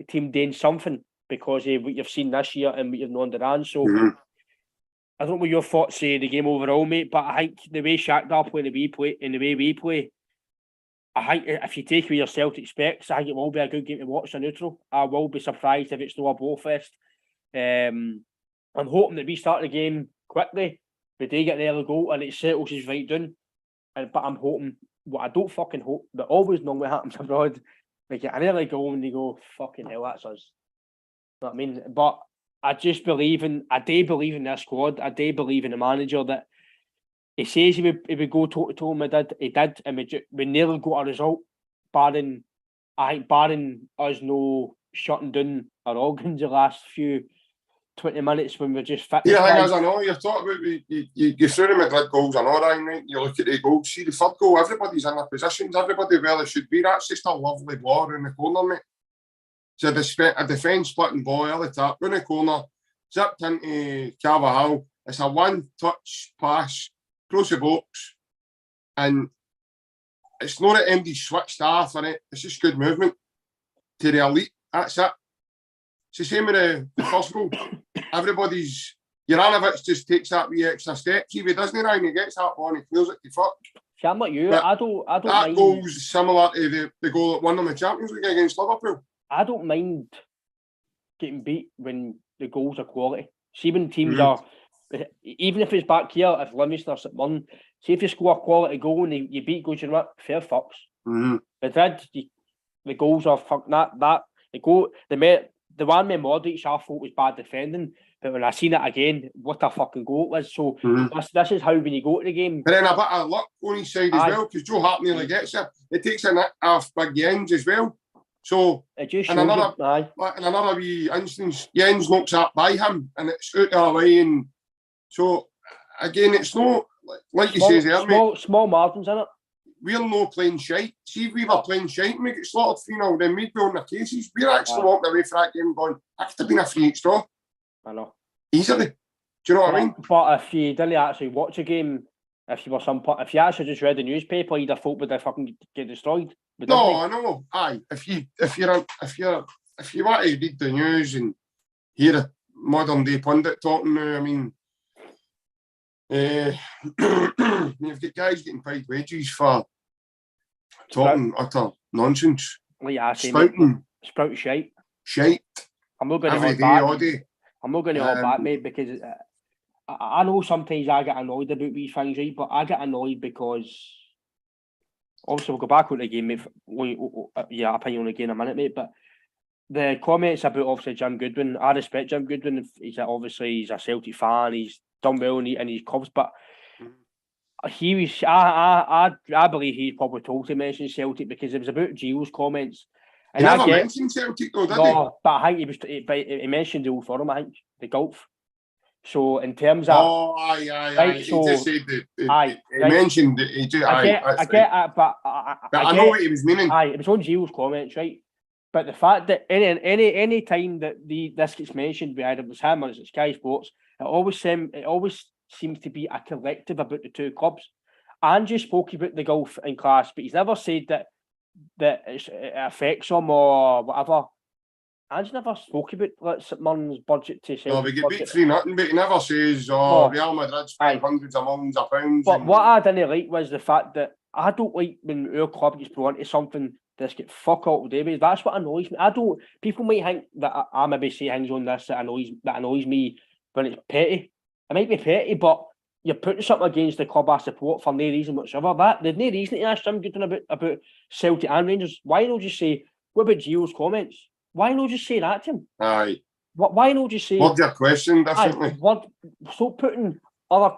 team doing something because of what you've seen this year and what you've known Duran. So I don't know what your thoughts say the game overall, mate. But I think the way Shakhtar play, and the way we play, I think if you take away your Celtic specs, I think it will be a good game to watch on neutral. I will be surprised if it's not a blow fest. I'm hoping that we start the game quickly, we do get the early goal and it settles us right down. But I'm hoping, what I don't fucking hope, that always normally happens abroad, we get an early goal and they go, fucking hell, that's us. You know what I mean? But I do believe in their squad. I do believe in the manager that he says he would go toe-to-toe, he did, and we nearly got a result, barring us no shutting down our organs the last few 20 minutes when we're just fit. Yeah, I think as I know, you're talking about, you threw the Madrid goals, I know, Ryan, right? You look at the goals, see the third goal, everybody's in their positions, everybody where they should be. That's just a lovely ball in the corner, mate. It's a defence splitting ball early tap, in the corner, zipped into Carvajal. It's a one-touch pass, across the box, and it's not that MD switched off on it, it's just good movement to the elite, that's it. It's the same with the first goal. Everybody's Juranovic just takes that wee extra step. See if he doesn't, Ryan, he gets that ball and he clears it to fuck. See, I'm like you. But I don't that mind. goal's similar to the goal that won them the Champions League against Liverpool. I don't mind getting beat when the goals are quality. See when teams are, even if it's back here, if Livingston or St Mirren, see if you score a quality goal and you beat goals, you know what? Fair fucks. Madrid, the goals are fuck that the goal the one with Modric I thought was bad defending, but when I seen it again, what a fucking goal it was. So this is how when you go to the game. But then a bit of luck on his side as well, because Joe Hart nearly gets it. It takes a nick off Big Jens as well. So it just in another wee instance, Jens knocks up by him and it's out the other way. And so again, it's not like you say there, small margins in it. We're no playing shite. See if we were playing shite and we get slaughtered 3-0, then we'd be on their cases. We're actually walking away from that game going, that could have been a free straw. I know. Easily. Do you know what I mean? But if you didn't actually watch a game, if you actually just read the newspaper, you'd have thought would they fucking get destroyed. No, I know. Aye. If you want to read the news and hear a modern day pundit talking now, I mean, you've got guys getting paid wages for talking utter nonsense. Spouting shite. Shite. I'm not going to every day, all day. I'm not going to hold back, mate, because I know sometimes I get annoyed about these things, right? But I get annoyed because obviously we'll go back on the game, mate. Opinion on the game in a minute, mate. But the comments about obviously Jim Goodwin, I respect Jim Goodwin. He's a Celtic fan. He's done well in his clubs, but he was. I believe he's probably told to mention Celtic because it was about Gio's comments. And he never mentioned Celtic though, did he? No, but I think he mentioned the Old Firm, I think, the golf. So in terms of aye. So, he just said that he mentioned it. He just, I get it, but I know what he was meaning. Aye, it was on Gio's comments, right? But the fact that any time that this gets mentioned, either it was him or it's Sky Sports, it always seems to be a collective about the two clubs. Andrew spoke about the golf in class, but he's never said that it affects him or whatever. Andrew never spoke about St Mirren's budget to Celtic. No, we get beat 3-0, but he never says, Real Madrid spent hundreds of millions of pounds. But what I didn't like was the fact that I don't like when our club gets brought into something that's get fuck all day with. That's what annoys me. People might think that I maybe say things on this that annoys me when it's petty. It might be petty, but you're putting something against the club I support for no reason whatsoever. There's no reason to ask Jim Goodwin about Celtic and Rangers. Why not just say, what about Gio's comments? Why not just say that to him? Aye. Why not just say... Word your question differently. Stop putting other...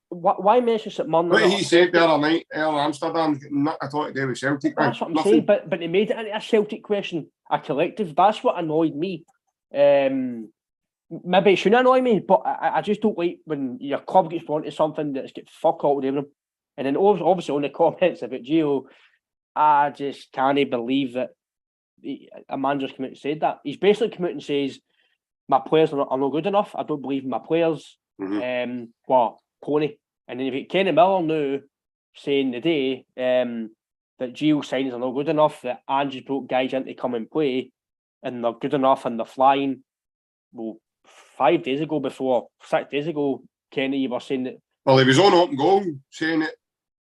Why mention St Mirren? What he said the other night, Air Amsterdam, not at all to do with Celtic. That's what I'm saying, but they made it into a Celtic question, a collective. That's what annoyed me. Maybe it shouldn't annoy me, but I just don't like when your club gets brought into something that's get fuck all over them. And then obviously on the comments about Gio, I just can't believe that a man just came out and said that. He's basically come out and says, my players are not good enough. I don't believe in my players. Pony. And then if you Kenny Miller now saying today that Gio signings are not good enough, that Andrew's brought guys in to come and play, and they're good enough and they're flying. Well, 6 days ago, Kenny, you were saying that. Well, he was on open goal saying it.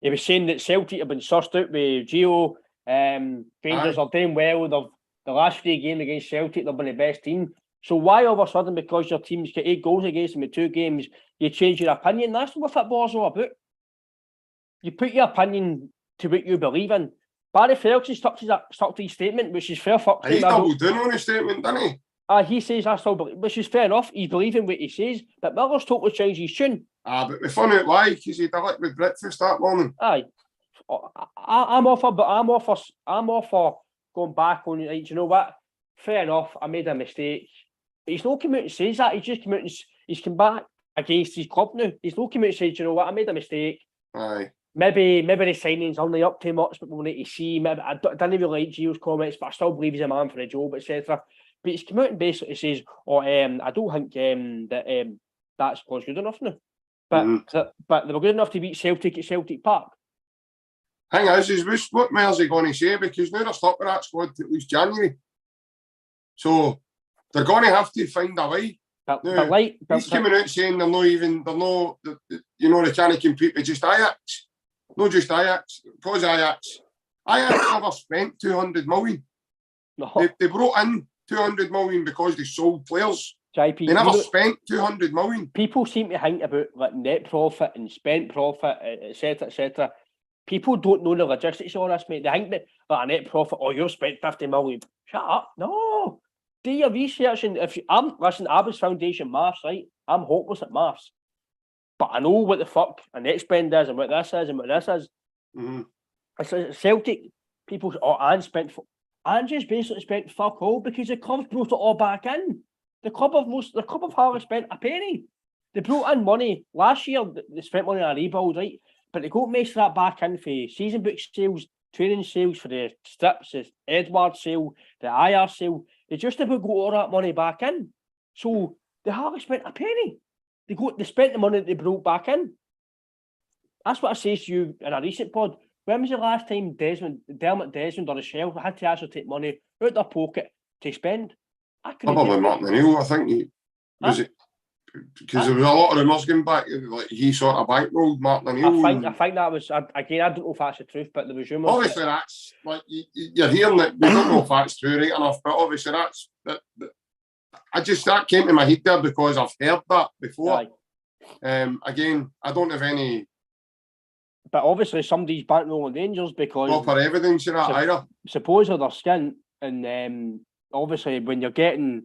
He was saying that Celtic have been sussed out with Gio. Rangers are doing well. The last 3 games against Celtic, they've been the best team. So why all of a sudden, because your team's got 8 goals against them in 2 games, you change your opinion? That's not what football's all about. You put your opinion to what you believe in. Barry Ferguson stuck to his statement, which is fair fuck. He doubled down on his statement, didn't he? He says I still believe, which is fair enough. He's believing what he says, but Miller's totally changed his tune. But we found out why, because he did it with breakfast that morning. Aye, I'm all for going back on. You know what? Fair enough. I made a mistake. he's not come out and says that. He's just come out and he's come back against his club now. He's not come out and said, you know what, I made a mistake. Aye. Maybe the signings only up too much, but we'll need to see. Maybe I didn't really like Gio's comments, but I still believe he's a man for the job, etc. But he's come out and basically says, I don't think that squad's good enough now. But they were good enough to beat Celtic at Celtic Park. Thing is what else are they going to say? Because now they're stuck with that squad till at least January. So they're going to have to find a way. He's coming out saying they can't compete with just Ajax. Not just Ajax, because Ajax never spent 200 million. No. They brought in 200 million because they sold players. JP, they never spent 200 million. People seem to think about like net profit and spent profit, etc., etc. People don't know the logistics of this, mate. They think that a net profit, you've spent 50 million. Shut up. No. Do your research, and I was foundation maths, right? I'm hopeless at maths. But I know what the fuck a net spend is and what this is and what this is. It's Celtic, people say, and just basically spent fuck all because the club's brought it all back in. The club have hardly spent a penny. They brought in money. Last year, they spent money on a rebuild, right? But they got most of that back in for season book sales, training sales for the strips, the Edward sale, the IR sale. They just about got all that money back in. So they hardly spent a penny. They spent the money that they brought back in. That's what I say to you in a recent pod. When was the last time Dermot Desmond or the Shell had to actually take money out of their pocket to spend? Probably Martin O'Neill, I think. Was it? Because there was a lot of rumours going back, like he sort of bankrolled Martin O'Neill. I think that was, again, I don't know if that's the truth, but there was rumours. Obviously, that's, like, you're hearing that, we don't know if that's true right enough, but obviously that came to my head there because I've heard that before. Again, I don't have any... But obviously somebody's bankrolling Rangers because... Proper evidence of that either. Supposedly they're skint, and obviously when you're getting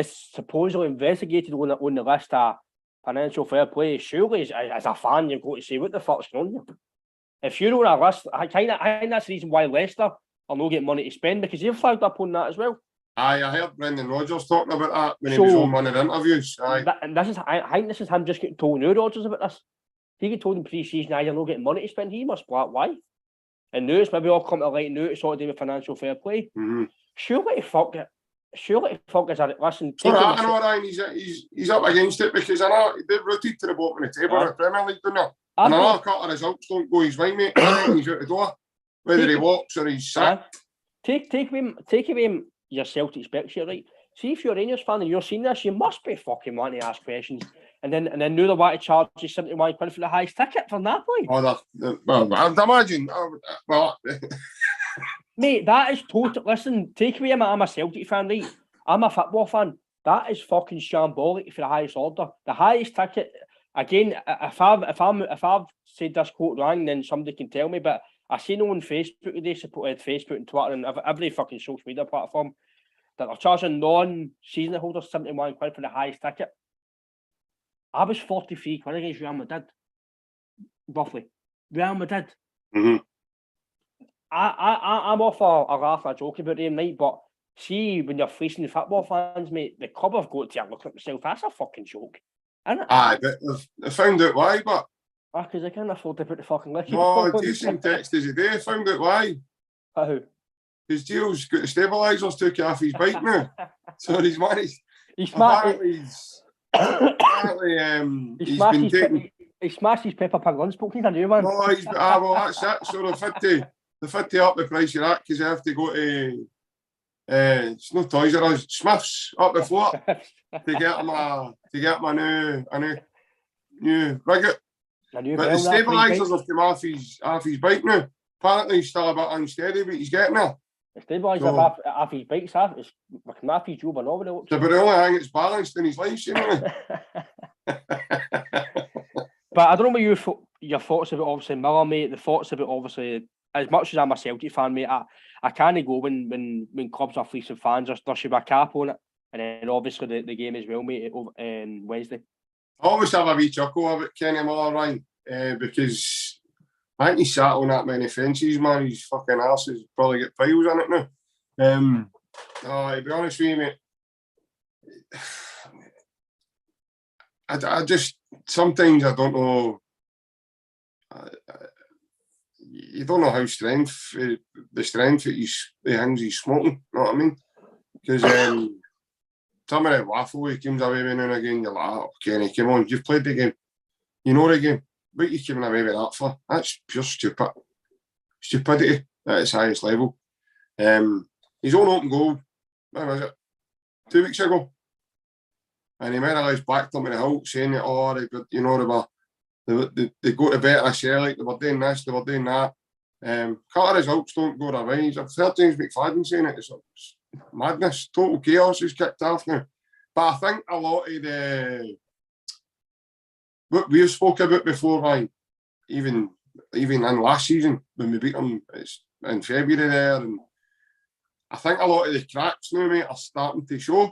supposedly investigated on the list of financial fair play, surely as a fan you've got to say, what the fuck's going on here? If you're on a list, I think that's the reason why Leicester are not getting money to spend, because they've flagged up on that as well. Aye, I heard Brendan Rodgers talking about that when he was on one of the interviews. Aye. I think this is him just getting told now, Rodgers, about this. He get told in pre-season, you're not getting money to spend. He must black why. And now it's maybe all come to light now it's all to do with financial fair play. Surely fuck it. Listen. So I know, Ryan, he's up against it because I know they're rooted to the bottom of the table in the Premier League, don't they? And I know a couple of results don't go his way, mate. I think he's out the door, whether he walks or he's sacked. Take away your Celtic specs here, right? See, if you're a Rangers fan and you're seeing this, you must be fucking wanting to ask questions. And then now they want to charge you £71 for the highest ticket for Napoli. Well, I'd imagine. Mate, that is total. Listen, take away I'm a Celtic fan, right? I'm a football fan. That is fucking shambolic for the highest order. The highest ticket. Again, if I've said this quote wrong, then somebody can tell me. But I seen on Facebook today, Facebook and Twitter and every fucking social media platform, that they're charging non-season holders £71 for the highest ticket. I was 43 quid against Real Madrid, roughly. Real Madrid. I'm off a laugh and a joke about them, right? But see, when you're facing the football fans, mate, the club have got to look at themselves. That's a fucking joke, isn't it? Aye, but they found out why, but... because they can't afford to put the fucking lick in. No, decent text as a day. Found out why. How? His Gio's got the stabilisers took off his bike now. So he's managed... He's smart. He's been taking... He smashed his Peppa Pig lunch book. He's a new one. No, well, that's it. So they've had to up the price of that because they have to go to... it's no Toys R Us, Smiths up the floor to get him a new rigget. But the stabilisers have come off his bike now. Apparently he's still a bit unsteady, but he's getting there. The stabilisers off his bike, it's off his job and all of it. But the only thing it's balanced in his life, seemingly. But I don't know what your thoughts about obviously Miller, mate. The thoughts about obviously, as much as I'm a Celtic fan, mate, I can't go when clubs are fleecing fans. There should be a cap on it, and then obviously the game as well, mate, on Wednesday. I always have a wee chuckle about Kenny Miller, Ryan, because I think he's sat on that many fences, man. His fucking arse has probably got piles on it now. To be honest with you, mate, I just sometimes I don't know. You don't know how the strength that he's smoking. You know what I mean? Because some of the waffle he comes away with now and again. You're like, oh, Kenny, come on, you've played the game, you know the game. What are you coming away with that for? That's pure stupidity at its highest level. His own open goal, when was it? 2 weeks ago, and he more or less backed him in the Hulk, saying that they go to better Celtic, they were doing this, they were doing that. Couple of results don't go their way. I've heard James McFadden saying it. It's madness, total chaos is kicked off now. But I think a lot of what we've spoke about before, Ryan, even in last season when we beat them in February there, and I think a lot of the cracks now, mate, are starting to show.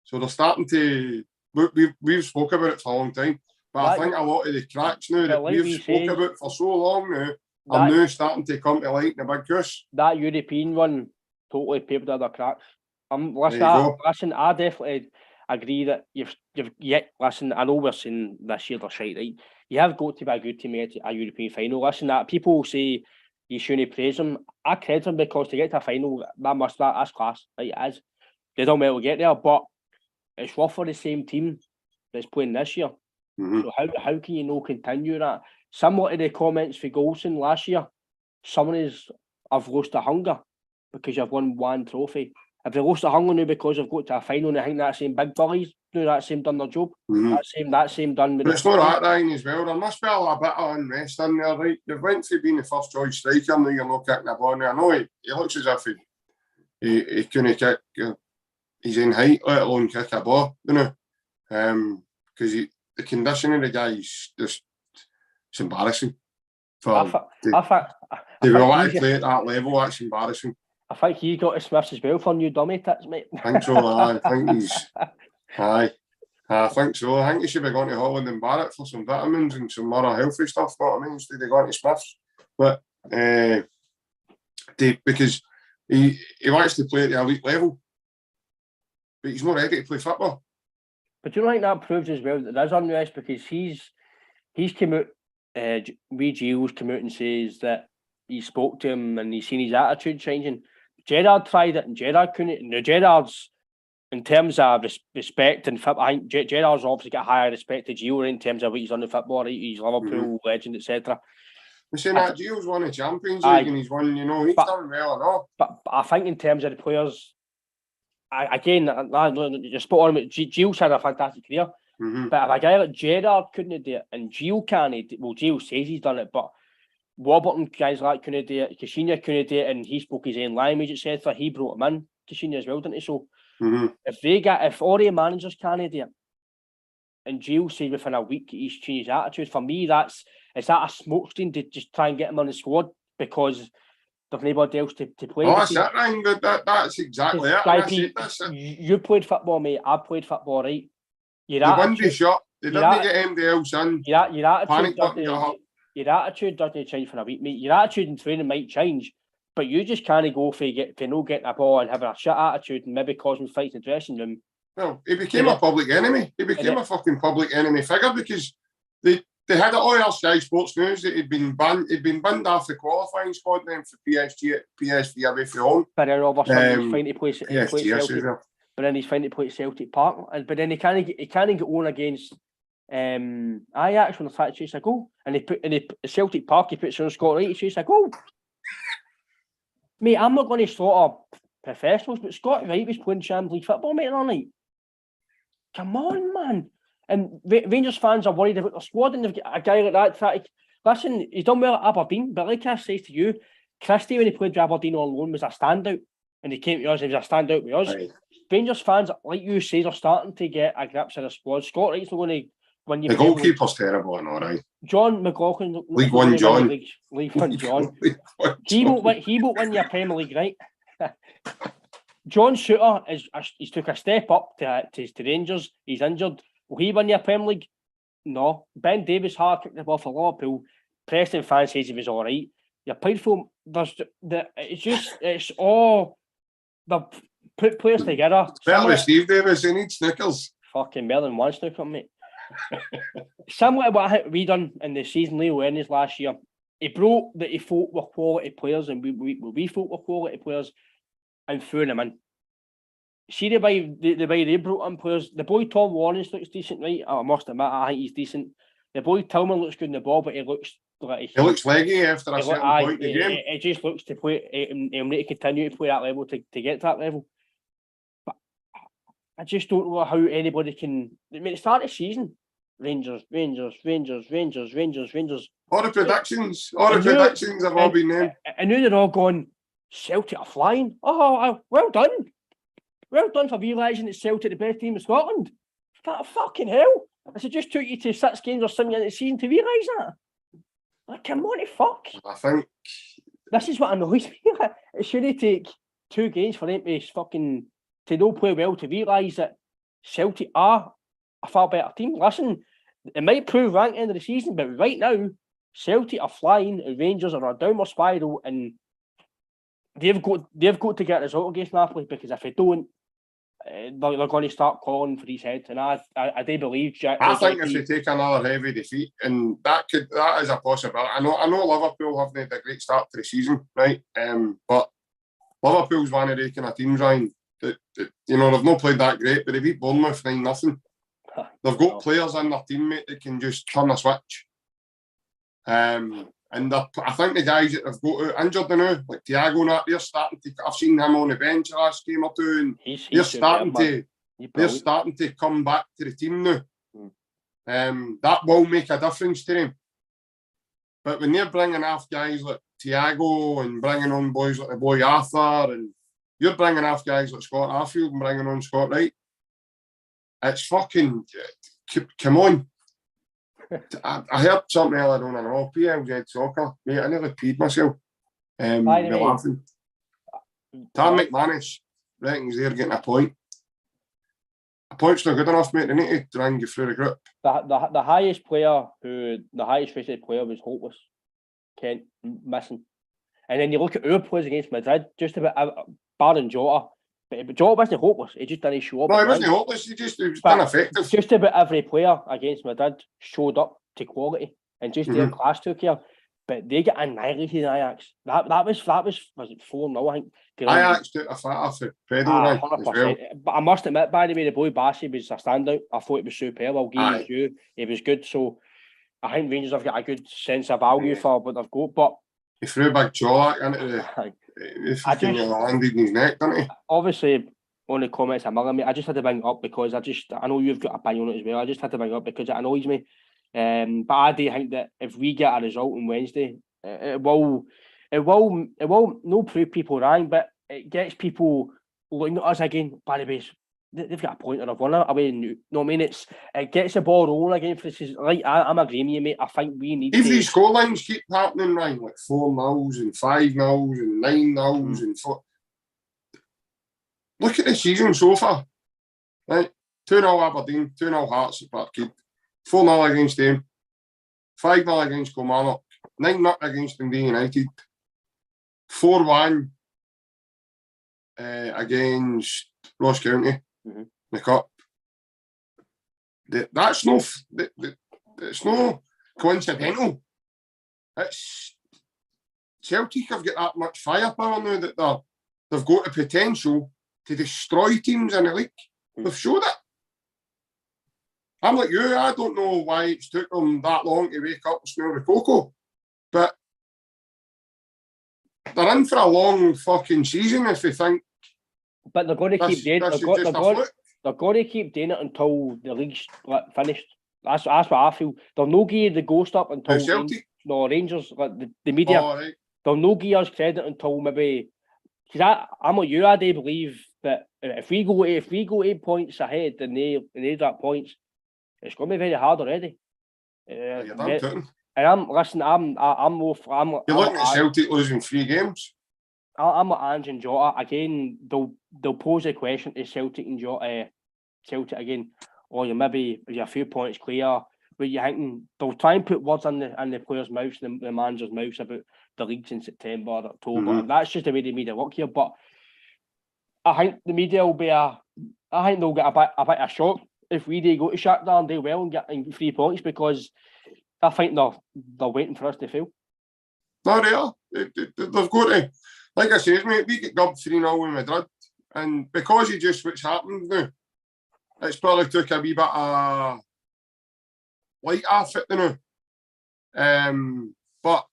So they're starting to. We've spoke about it for a long time, but I think a lot of the cracks now that we've spoke about for so long now are now starting to come to light in the big goose. That European one totally paved other cracks. Listen, I definitely agree that you've yet. Listen, I know we're saying this year they're shite, right? You have got to be a good team to get to a European final. Listen, that people say you shouldn't praise them. I credit them because to get to a final, that's class, right? It is. They don't well get there, but it's rough for the same team that's playing this year. So how can you not continue that? Similar to the comments for Golson last year, someone I've lost the hunger because you've won one trophy. If they lost the hunger now because they've got to a final and I think that same big bullies do that same done their job. That same done with. But it's not that, Ryan, as well. There must be a little bit of unrest in there, right? You've went for being the first choice striker, now you're not kicking the ball. Now I know he looks as if he couldn't kick his own height, let alone kick a ball, you know. Because the condition of the guy is just it's embarrassing. To be able to play at that level, that's embarrassing. I think he got his Smiths as well for new dummy tits, mate. I think so, I think he's I think so. I think he should be going to Holland and Barrett for some vitamins and some more healthy stuff, you know what I mean, instead of going to Smiths. But because he wants to play at the elite level, but he's not ready to play football. But do you know, I think that proves as well that there's unrest because he's come out, Gio's come out and says that he spoke to him and he's seen his attitude changing. Gerrard tried it and Gerrard couldn't. Now Gerrard's, in terms of respect and football, I think Gerrard's obviously got higher respect to Gio in terms of what he's done in football, right? He's Liverpool legend, etc. We're saying that Gio's won a Champions League and he's won, he's done well and all. But I think in terms of the players, you're spot on. Gio's had a fantastic career. But if a guy like Gerrard couldn't do it and Gio can't, well, Gio says he's done it, but Warburton, guys like couldn't do it, Caixinha couldn't do it, and he spoke his own language, etc. He brought him in, Caixinha as well, didn't he? So if all the managers can't do it, and Gio says within a week he's changed his attitude, for me, is that a smokescreen to just try and get him on the squad because there's nobody else to play? Oh, that's it, Ryan. That's exactly it. You played football, mate. I played football, right? They wouldn't be shot. They didn't get anybody else in. Your attitude doesn't change for a week, mate. Your attitude in training might change, but you just can't go for no getting a ball and having a shit attitude and maybe causing fights in the dressing room. Well, he became a public enemy. He became a fucking public enemy figure because they had it all our Sky Sports News that he'd been banned. He'd been banned off the qualifying squad then for PSV away from home. But then all of a sudden he's fine to play Celtic. But then he's fine to play at Celtic Park. But then he can't get on against Ajax when the fact chase a goal. And he put in the Celtic Park, he puts on Scott Wright, he chase a goal. Mate, I'm not going to slaughter professionals, but Scott Wright was playing Champions League football, mate, all night. Come on, man. And Rangers fans are worried about their squad, and they've got a guy like that. Listen, he's done well at Aberdeen, but like I say to you, Christie, when he played with Aberdeen on loan, was a standout. And he came to us, he was a standout with us. Right. Rangers fans, like you say, are starting to get a grip of the squad. Scott Wright's not going to win you. The goalkeeper's terrible, and all right. John McLaughlin, League One John. League One John. He won't win your Premier League, right? John Shooter he's took a step up to Rangers. He's injured. Will he win your Premier League? No. Ben Davies hard kicked the ball for Liverpool. Preston fans says he was all right. You're played for. It's all the put players together. Better with Steve Davis, he needs Snickers. Fucking more than one snooker, mate. Similar to what I think we done in the season, Leo Ennis last year. He broke that he thought were quality players, and we thought were quality players, and threw them in. See the way they brought in players. The boy Tom Lawrence looks decent, right? I must admit, I think he's decent. The boy Tillman looks good in the ball, but he looks like he looks leggy after a certain point in the game. It just looks to play. He'll need to continue to play that level to get to that level. But I just don't know how anybody can. I mean, start the season, Rangers. All the predictions have all been named. I knew they're all going. Celtic are flying. Oh, well done. Well done for realising that Celtic the best team in Scotland. Fucking hell. I said, just took you to 6 games or something in the season to realise that. Like, come on, fuck. I think this is what annoys me. It shouldn't take 2 games for them to not play well to realise that Celtic are a far better team. Listen, it might prove rank end of the season, but right now, Celtic are flying and Rangers are on a downward spiral, and they've got to get a result against Napoli, because if they don't, they're going to start calling for these heads. And I do believe I think if they take another heavy defeat, and that is a possibility. I know Liverpool haven't had a great start to the season, right? But Liverpool's one of the kind of teams, Ryan, that they've not played that great, but they beat Bournemouth 9-0. They've got players in their team, mate, that can just turn a switch. And I think the guys that have got injured now, like Thiago and that, they're starting to. I've seen him on the bench last game or two, and they're starting to come back to the team now. That will make a difference to them. But when they're bringing off guys like Thiago and bringing on boys like the boy Arthur, and you're bringing off guys like Scott Arfield and bringing on Scott Wright, it's fucking. Come on. I heard something earlier on, I know, PLZ Soccer, mate, I nearly peed myself. Laughing. Tam McManus reckons they're getting a point. A point's not good enough, mate. They need to try and get through the group. The highest rated player was Hopeless. Kent, missing. And then you look at our players against Madrid, just about barring Jota. But Jota wasn't hopeless. He just didn't show up. No, he wasn't hopeless. He was ineffective. Just about every player against Madrid showed up to quality, and just their class took care. But they get annihilated in Ajax. That was it 4-0, I think. Ajax took a fat for Pedro, 100%. As well. But I must admit, by the way, the boy Bassi was a standout. I thought it was superb. I'll give him due. He was good. So I think Rangers have got a good sense of value for what they've got. But he threw a big jaw into the. Landed in his neck, didn't he? Obviously, on the comments I just had to bring it up because I know you've got a opinion on it as well. I just had to bring it up because it annoys me. But I do think that if we get a result on Wednesday, it will not prove people wrong, but it gets people looking at us again. By the way, they've got a point or a runner away. You know what I mean? It gets the ball rolling again for this. Like I'm agreeing with you, mate. I think we need. If these scorelines keep happening, Ryan, like 4-0s and 5-0s and 9-0s and 4. Look at the season so far. Right, 2-0 Aberdeen, 2-0 Hearts at Parkhead, 4-0 against them, 5-0 against Kilmarnock, 9-0 against Dundee United, 4-1 against Ross County. The cup. That's no. It's no coincidental. It's Celtic have got that much firepower now that they've got the potential to destroy teams in the league. They've showed it. I'm like you. I don't know why it's took them that long to wake up and smell the cocoa, but they're in for a long fucking season if they think. But they're going to keep doing it. They're going to keep doing it until the league's finished. That's what I feel. They'll no give the ghost up until Rangers, like the media. Right. They'll no give us credit until maybe. Because I'm like you. I do believe that if we go 8 points ahead and they drop points, it's going to be very hard already. You're done too. And I'm looking at Celtic losing 3 games. I'm with Ange and Jota again. They'll pose a question to Celtic and Jota. Celtic again, or you're a few points clear. But you thinking they'll try and put words in the players' mouths, the manager's mouths about the leagues in September or October. And that's just the way they made it work here. But I think the media will be I think they'll get a bit of shock if we do go to Shakhtar and do well and get 3 points, because I think they're waiting for us to fail. No, they are. They've got to. Like I said, mate, we get gubbed 3-0 with Madrid, and because of just what's happened now, it's probably took a wee bit of light off it now. But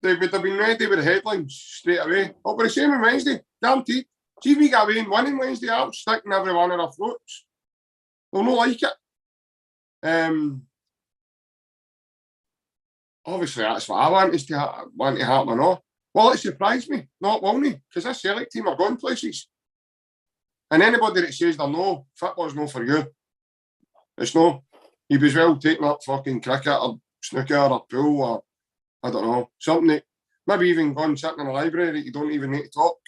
they would have been ready with the headlines straight away. But we're the same on Wednesday, guaranteed. See if we get away and win on Wednesday, I'll stick in every one of our throats. They'll not like it. Obviously, that's what I want to happen. No. Well, it surprised me. Not will me, because this Celtic team are going places. And anybody that says they're no, football's no for you. It's no. You'd be as well taking up fucking cricket or snooker or pool or, I don't know, something that maybe even going sitting in a library that you don't even need to talk.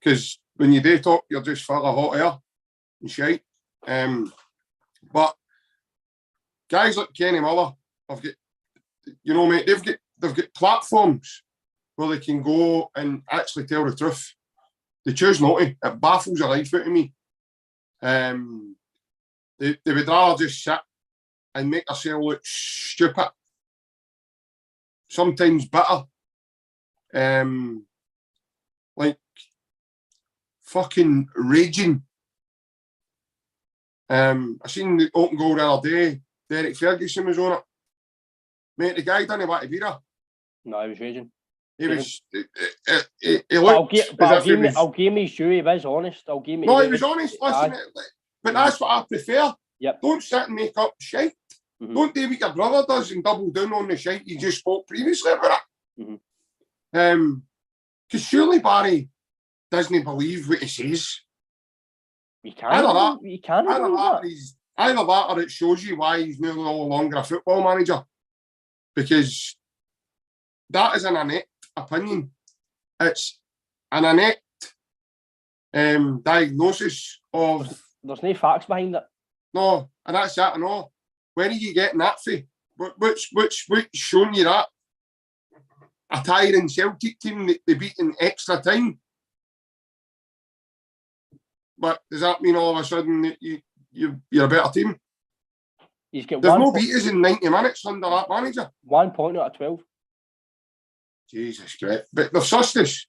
Because when you do talk, you're just full of hot air and shite. But guys like Kenny Miller have got, you know, mate, they've got platforms where they can go and actually tell the truth. They choose not to. It baffles the life out of me. They would rather just sit and make themselves look stupid. Sometimes bitter. Like fucking raging. I seen the open goal the other day. Derek Ferguson was on it. Mate, the guy didn't want to be there. No, he was raging. He was. He looked. I'll give me his due. He was honest. He was honest. Listen, but that's what I prefer. Yep. Don't sit and make up shite. Mm-hmm. Don't do what your brother does and double down on the shite you just spoke previously about it. Mm-hmm. Because surely Barry doesn't believe what he says. You can't. Either that or it shows you why he's no longer a football manager. Because that is an innate opinion. It's an innate diagnosis of... There's no facts behind it. No, and that's that. I know. When are you getting that for? Which showing you that? A tiring Celtic team that they beat in extra time. But does that mean all of a sudden that you're a better team? There's no beaters in 90 minutes under that manager. 1 point out of 12. Jesus Christ. But they've sussed us.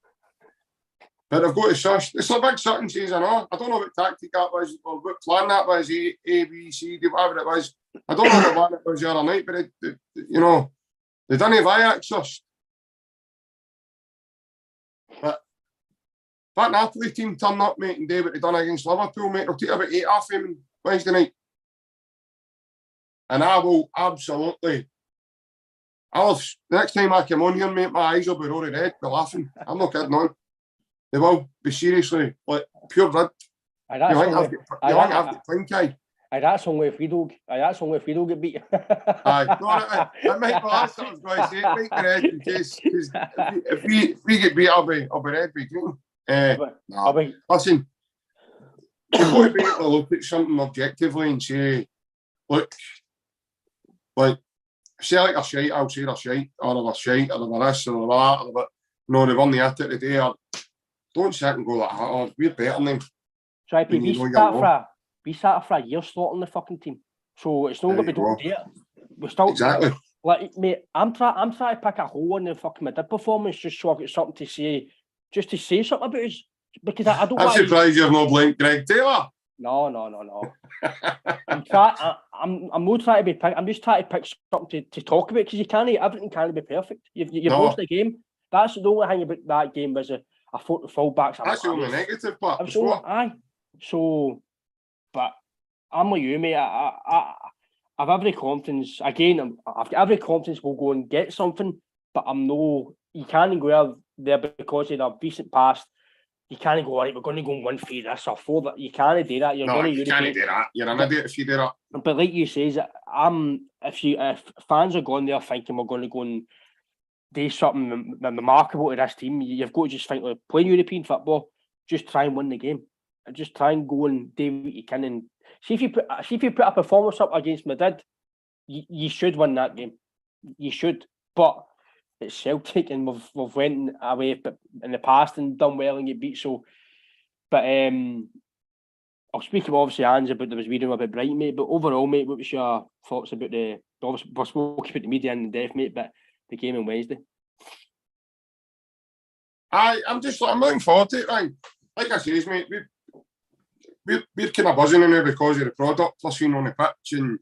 But they've got to suss. It's a big certain says, I know. I don't know what tactic that was or what plan that was, A, B, C, D, whatever it was. I don't know what plan it was the other night, but they didn't have Ajax sussed. But that Napoli team turned up, mate, and did what they done against Liverpool, mate. They'll take about 8 off him Wednesday night. And I will absolutely... the next time I come on here, mate, my eyes will be roaring red, be laughing. I'm not kidding on. They will be seriously, like, pure red. You think I've got twin eye? That's only if we don't get beat. Aye, no, that might be last time I was going to say. It might be red in case, because if we get beat, I'll be red, be green. Listen, you've got to be able to look at something objectively and say, look, like, Celtic are shite, I'll say they're shite, or they're shite, or they're this, or they're that, no, they've won the at it today, or don't sit and go like, oh, we're better than them. So we sat for a year slotting the fucking team. So it's not going to be done there. We're still... Exactly. Like, mate, I'm trying to pick a hole in the fucking Madrid performance just so I get something to say, just to say something about us. Because I don't... I'm surprised you've not blamed Greg Taylor. No. I'm not trying to be pick. I'm just trying to pick something to talk about, because everything can't be perfect. You've lost the game. That's the only thing about that game was a full-backs. That's the only negative part. Aye. So, but I'm like you, mate. I've every confidence. Again, I've got every confidence we'll go and get something, but you can't go there because of the recent past. You can't go, all right, we're going to go and win 3 this or 4. That you can't do that. You can't do that. You're an idiot if you do that. But like you say, if fans are going there thinking we're going to go and do something remarkable to this team, you've got to just think, like, playing European football, just try and win the game. And just try and go and do what you can. And see if you put a performance up against Madrid, you should win that game. You should. But at Celtic, and we've went away but in the past and done well and get beat. So, but I'll speak about obviously Ange about there was reading about Brighton, mate. But overall, mate, what was your thoughts about the? Obviously, we're spoken about the media and the death, mate, but the game on Wednesday. I'm looking forward to it, Ryan. Like I say, mate, we're kind of buzzing now because of the product we're seeing on the pitch, and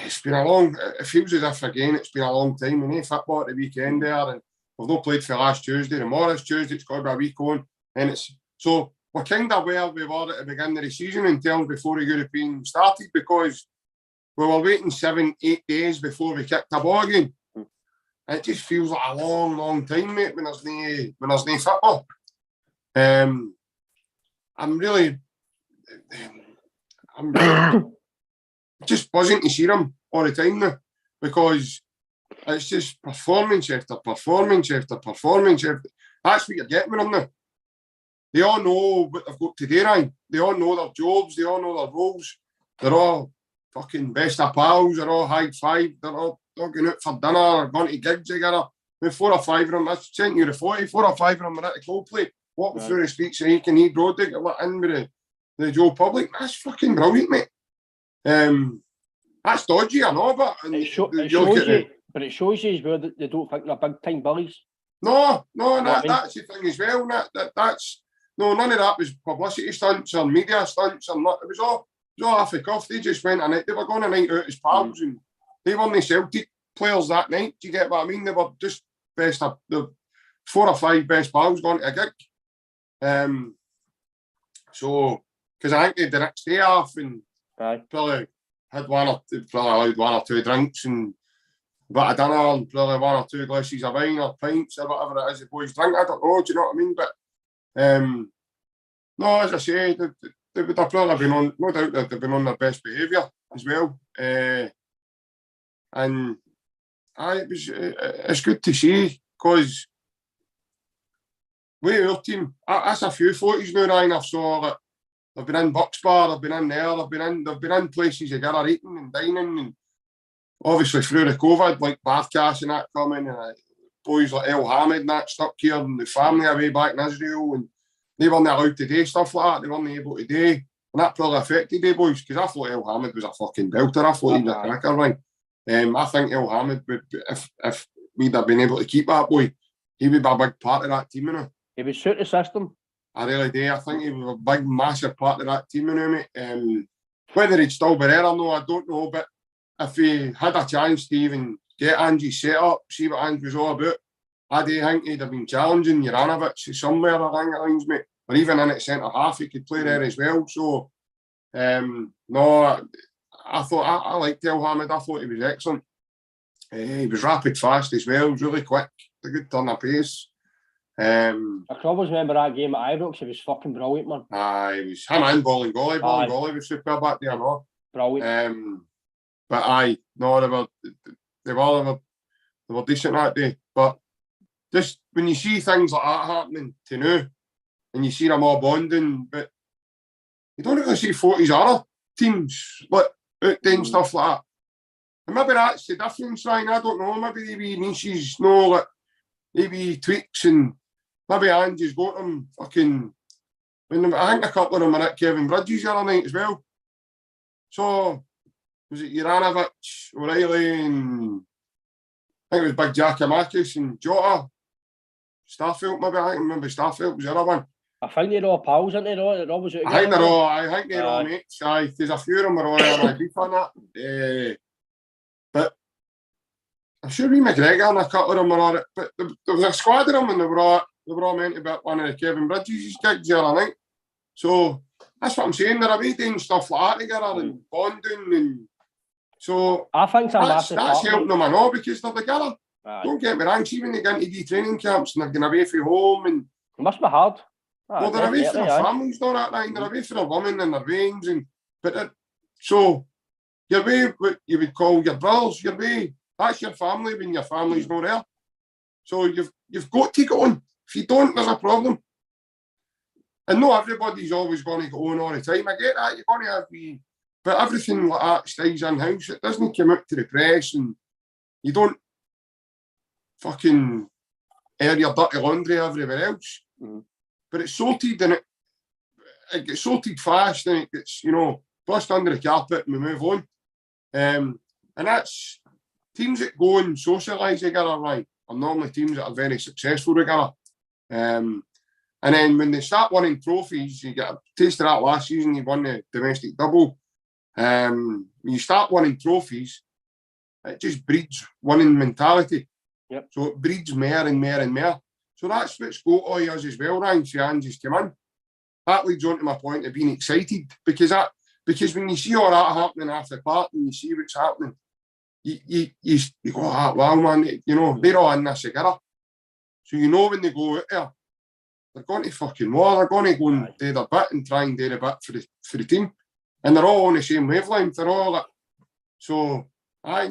it's been a long. It feels as if again it's been a long time. We need football at the weekend there, and we've not played for last Tuesday. Tomorrow's Tuesday. It's got to be a week on, and it's so we're kind of where we were at the beginning of the season in terms before the European started, because we were waiting 7-8 days before we kicked the ball again. It just feels like a long, long time, mate, when there's no football. I'm just buzzing to see them all the time now, because it's just performance after performance after performance after. That's what you're getting with them now. They all know what they've got to do, Ryan. They all know their jobs. They all know their roles. They're all fucking best of pals. They're all high five. They're all going out for dinner or going to gigs together. With 4 or 5 of them, I sent you the 40, 4 or 5 of them were at the Coldplay, walking through the streets of Aiken Road to get let in with the Joe Public. That's fucking brilliant, mate. That's dodgy, I know, but it shows you as well that they don't think they're big time bullies. No, that's the thing as well. That's none of that was publicity stunts or media stunts or not. It was all off the cuff. They just went on it. They were going a night out as pals, and they weren't the Celtic players that night. Do you get what I mean? They were just the 4 or 5 best pals going to a gig. So, because I think they had the next day off and probably allowed 1 or 2 drinks and a bit of dinner and probably 1 or 2 glasses of wine or pints or whatever it is the boys drink. I don't know, do you know what I mean? But no, as I say, they would have probably been on, no doubt that they've been on their best behaviour as well. And it's good to see, because with our team, that's a few photos now, Ryan. I've saw that they've been in Bucks Bar, they've been in there, they've been in places together eating and dining, and obviously through the COVID, like Bathcast and that coming, and boys like El Hamid and that stuck here, and the family away back in Israel, and they weren't allowed to do stuff like that. They weren't able to do, and that probably affected the boys, because I thought El Hamid was a fucking belter. I thought he was a cracker, right? I think El Hamid would, if we'd have been able to keep that boy, he would be a big part of that team, you know. He would suit the system. I really do. I think he was a big, massive part of that team, you know, mate. Whether he'd still be there or no, I don't know, but if he had a chance to even get Angie set up, see what Angie was all about, I do think he'd have been challenging Juranovic somewhere along the lines, mate. Or even in at centre half, he could play there as well. So, no, I thought I liked El Hamid. I thought he was excellent. He was rapid fast as well. He was really quick. A good turn of pace. I can always remember that game at Ibrox. He was fucking brilliant, man. He was him and Ball and Golly. Ball and Golly was superb back there, no? Brilliant. But no, they were decent that day. But just when you see things like that happening to now, and you see them all bonding, but you don't really see 40s other teams like out doing stuff like that. And maybe that's the difference, Ryan. I don't know. Maybe they be niches, no, like maybe tweaks, and maybe Angie's got them fucking. I think a couple of them are at Kevin Bridges the other night as well. So was it Juranovic, O'Reilly, and I think it was Big Giacomakis and Jota, Starfield, maybe. I think remember Starfield was the other one. I think they're all pals, aren't they? They're always out I think they're all mates. There's a few of them are all on my beef on that. But I'm sure we McGregor and a couple of them were all right. But there was a squad of them, and they were all meant to be at one of the Kevin Bridges' gigs the other night. So that's what I'm saying. They're away doing stuff like that together and bonding, and so I think that's helping them, I know, because they're together. Don't get me wrong. See, when they get into training camps and they're going away from home, and it must be hard. Well, they're away from their families, all that line. They're away from their women and their veins, so you're away what you would call your brothers. You're away. That's your family when your family's not there. So you've got to go on. If you don't, there's a problem. And not everybody's always going to go on all the time. I get that. You're going to have but everything like that stays in house. It doesn't come out to the press, and You don't fucking air your dirty laundry everywhere else. But it's sorted and it gets sorted fast and it gets, brushed under the carpet and we move on. And that's teams that go and socialise together, right, are normally teams that are very successful together. And then when they start winning trophies, you get a taste of that last season, you won the domestic double. When you start winning trophies, it just breeds winning mentality. Yep. So it breeds more and more and more. So that's what's got all us as well, Ryan, see Ange's come in. That leads on to my point of being excited, because when you see all that happening after the part and you see what's happening, you go, wow, man, they're all in this together. So when they go out there, they're going to fucking war, they're going to go and do their bit and try and do the bit for the team. And they're all on the same wavelength, they're all like, so I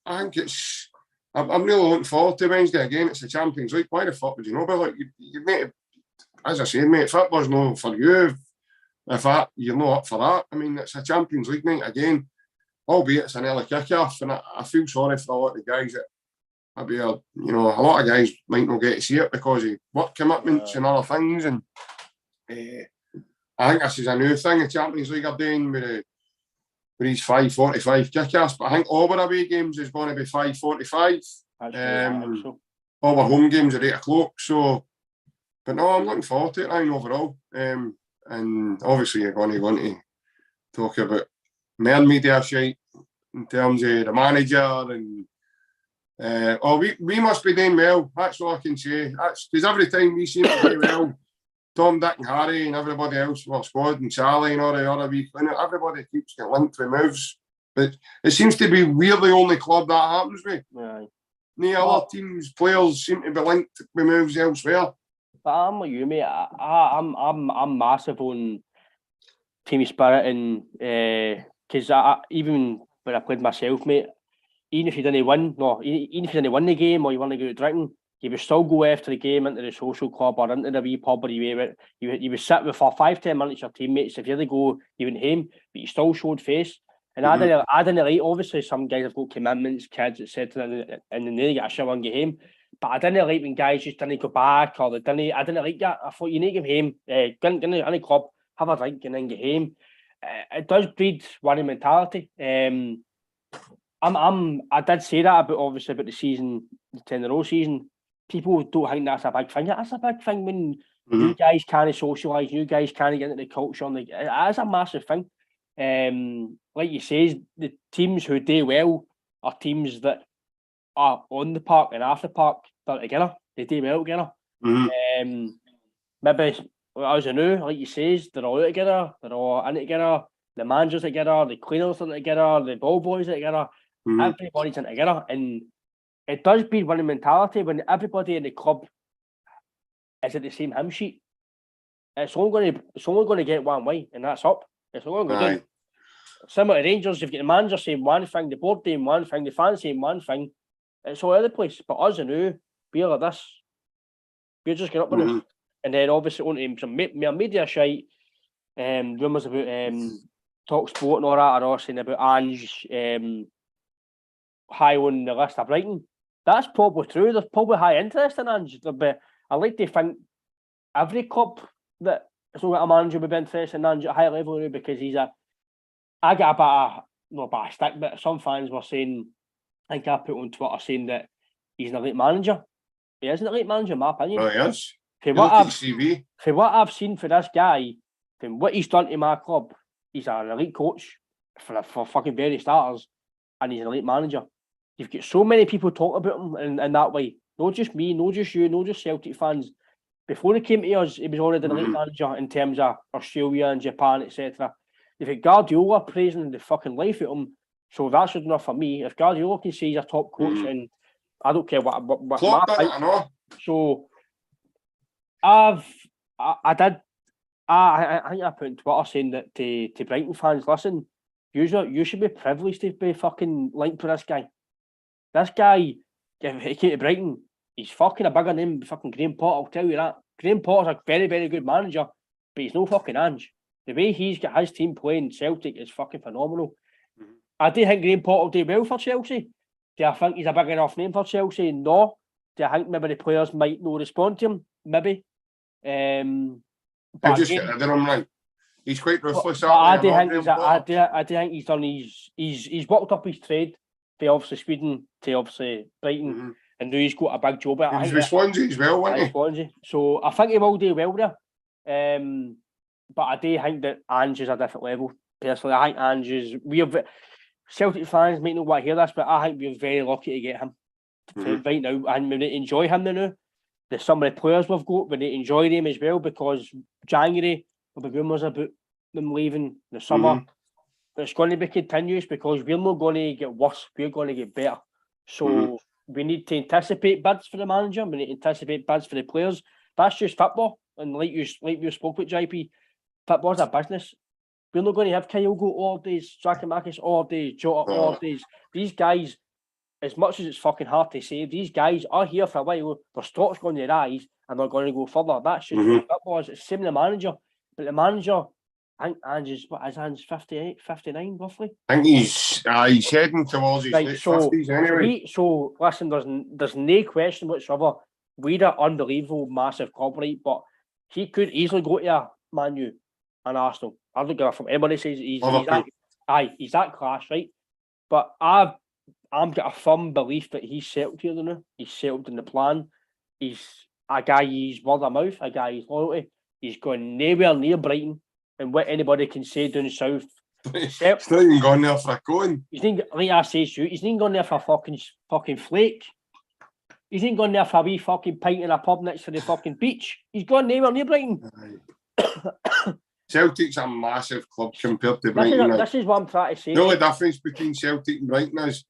think it's, I'm really looking forward to Wednesday again. It's the Champions League. Why the fuck would you know? But you need to, as I say, mate, football's not for you. If you're not up for that, I mean, it's a Champions League night again, albeit it's an early kick-off, and I feel sorry for a lot of the guys that maybe a lot of guys might not get to see it because of work commitments and other things. And I think this is a new thing the Champions League are doing with these 5:45 kick-offs, but I think all our away games is going to be 5:45. All our home games are 8 o'clock. So, but no, I'm looking forward to it, Ryan, overall. And obviously you're going to talk about more media shite in terms of the manager and we must be doing well. That's all I can say. That's because every time we seem to do well, Tom, Dick and Harry and everybody else, our squad and Charlie and all the other week, everybody keeps getting linked with moves. But it seems to be we're the only club that happens with. No other teams, players seem to be linked with moves elsewhere. But I'm like you, mate. I'm massive on team spirit, and because even when I played myself, mate, even if you didn't win the game or you want to go out drinking, you would still go after the game into the social club or into the wee pub or you would sit with for 5-10 minutes your teammates. If you had to go, you went home, but you still showed face. And I didn't like, obviously some guys have got commitments, kids, etc. and then they get a shower and get home. But I didn't like when guys just didn't go back or I didn't like that. I thought you need to get home, get in any club, have a drink and then get home. It does breed winning mentality. I did say that about the season, the 10-in-a-row season. People don't think that's a big thing. That's a big thing when you guys can't socialise, you guys can't get into the culture. And it's a massive thing. Like you say, the teams who do well are teams that are on the park and after the park, they're together. They do well together. Maybe as I know, like you say, they're all out together, they're all in together, the managers together, the cleaners are together, the ball boys are together, everybody's in together. And it does breed winning mentality when everybody in the club is at the same hymn sheet. It's only going to get one way, and that's up. It's only going to do. Similar to Rangers, you've got the manager saying one thing, the board saying one thing, the fans saying one thing. It's all over the place. But us and who, we're like this. We're just getting up with it. And then obviously on some media shite, rumours about Talk Sport and all that are all saying about Ange high on the list of Brighton. That's probably true. There's probably high interest in Ange. But I like to think every club that has got a manager would be interested in Ange at a high level now because I get not a bad stick, but some fans were saying, I think I put on Twitter saying that he's an elite manager. He is an elite manager, in my opinion. Oh, he is. For what I've seen for this guy, from what he's done to my club, he's an elite coach for fucking very starters, and he's an elite manager. You've got so many people talking about him in that way. Not just me, not just you, not just Celtic fans. Before he came to us, he was already an elite manager in terms of Australia and Japan, etc. You've got Guardiola praising the fucking life of him, so that's good enough for me. If Guardiola can say he's a top coach, and I don't care what I know. So I think I put on Twitter saying that to Brighton fans, listen, you should be privileged to be fucking linked with this guy. This guy, if he came to Brighton, he's fucking a bigger name than fucking Graham Potter, I'll tell you that. Graham Potter's a very, very good manager, but he's no fucking Ange. The way he's got his team playing Celtic is fucking phenomenal. I do think Graham Potter will do well for Chelsea, Do I think he's a big enough name for Chelsea? No. Do I think maybe the players might not respond to him? Maybe. But just get rid of him, right? He's quite ruthless. I do think he's done. He's worked up his trade to obviously Sweden to obviously Brighton, and now he's got a big job. He was with Swansea as well, wasn't he? Swansea. So I think he will do well there. But I do think that Ange is a different level. Personally, I think Ange is. Celtic fans might not want to hear this, but I think we're very lucky to get him right now, and we need to enjoy him now. There's some of the players we've got, we need to enjoy them as well, because January there'll be rumours about them leaving the summer. It's going to be continuous because we're not going to get worse, we're going to get better. So we need to anticipate bids for the manager, we need to anticipate bids for the players. That's just football, and like you spoke with JP, football's a business. We're not going to have Kyogo all days, Strakomakis all days, Jota all days. These guys, as much as it's fucking hard to say, these guys are here for a while. Their stock's going to rise and they're going to go further. That's just what football is. It's the same with the manager. But the manager, I think Ange's 58, 59 roughly? I think he's heading towards his late 50s anyway. So listen, there's no question whatsoever. We're an unbelievable, massive club, right? But he could easily go to a Man U and Arsenal. I don't give a fuck. Everybody says he's that class, right? But I'm got a firm belief that he's settled here now. He's settled in the plan. He's a guy, he's word of mouth, a guy, he's loyalty. He's going nowhere near Brighton, and what anybody can say down south. He's not even gone there for a coin. He's not, like I say to you, he's not gone there for a fucking flake. He's not gone there for a wee fucking pint in a pub next to the fucking beach. He's gone nowhere near Brighton. Celtic's a massive club compared to Brighton. This is what I'm trying to say. The only difference between Celtic and Brighton is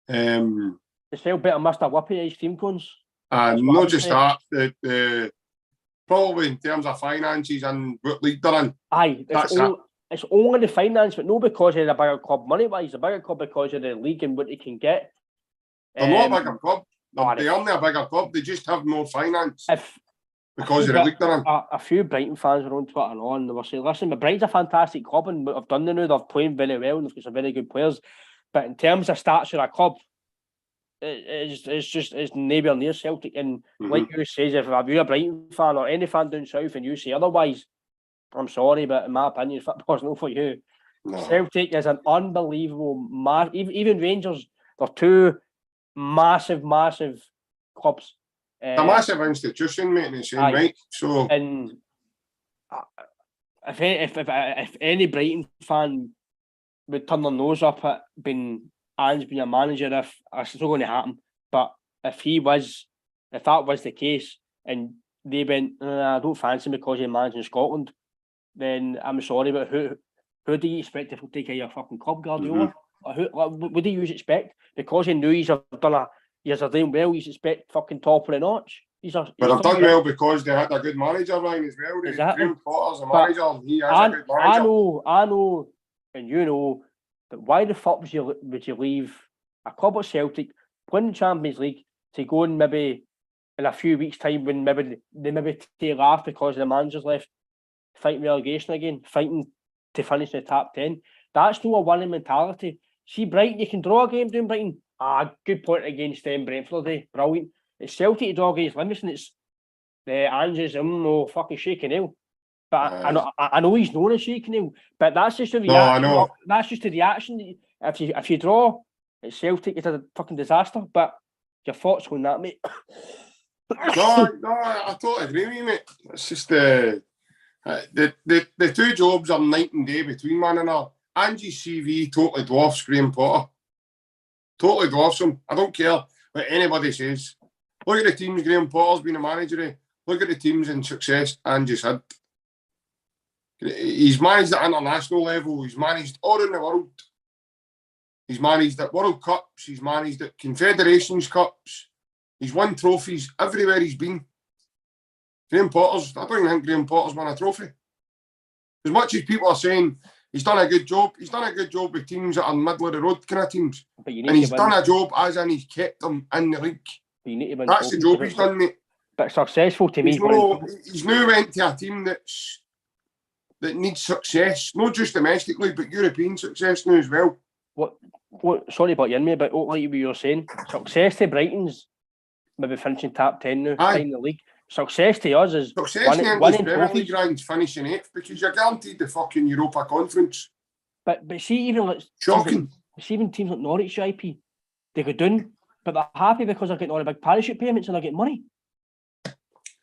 they sell better Mr. Whippy ice cream cones. Not just saying. The probably in terms of finances and what league they're in. It's only the finance, but not because of the bigger club money-wise. The bigger club because of the league and what they can get. They're not a bigger club. They aren't a bigger club. They just have more finance. Because of the league they're in. A few Brighton fans were on Twitter and they were saying, listen, but Brighton's a fantastic club and what they've done now, they're playing very well and they've got some very good players. But in terms of stats of a club, it's nowhere near Celtic. And like you say, if you're a Brighton fan or any fan down south and you say otherwise, I'm sorry, but in my opinion, football's not for you. No. Celtic is an unbelievable, even Rangers, they're two massive clubs. A massive institution, mate, in its own right. So, and if any Brighton fan would turn their nose up at Ange being a manager, it's not going to happen. But if that was the case, and they went, I don't fancy him because he's managing Scotland, then I'm sorry, but who do you expect to take your fucking club, Guardiola? What do you expect? Because he knew he's doing well, you expect fucking top of the notch. But they've done well because they had a good manager line as well. Exactly. Graham Potter's a manager, he has a good manager. I know, and you know, that why the fuck would you leave a club of Celtic, playing the Champions League, to go and maybe in a few weeks' time when they take off because the manager's left, fighting relegation again, fighting to finish in the top 10. That's not a winning mentality. See, Brighton, you can draw a game doing Brighton. Good point against Brentford today. Brilliant. It's Celtic to draw against Livingston. It's the Ange's fucking shaking hell. But I know he's known as shaking hell. But that's just the reaction. No, I know. That's just the reaction. If you draw, it's Celtic. It's a fucking disaster. But your thoughts on that, mate? No, I totally agree with you, mate. It's just the two jobs are night and day between one another. Angie's CV totally dwarfs Graham Potter. Totally dwarfs him. I don't care what anybody says. Look at the teams Graham Potter's been a manager of. Look at the teams in success Angie's had. He's managed at international level. He's managed all in the world. He's managed at World Cups. He's managed at Confederations Cups. He's won trophies everywhere he's been. I don't even think Graham Potter's won a trophy. As much as people are saying he's done a good job with teams that are middle of the road kind of teams. And he's done a job as in he's kept them in the league. That's the job he's done, mate. But successful to me. He's now went to a team that needs success, not just domestically, but European success now as well. what? Sorry about you, but like you were saying, success to Brighton's maybe finishing top 10 now, playing the league. Success to us is success in the English Premier League rounds, finishing 8th, because you're guaranteed the fucking Europa Conference. But see, even like shocking. Even teams like Norwich, IP, they go down, but they're happy because they're getting all the big parachute payments and they're getting money.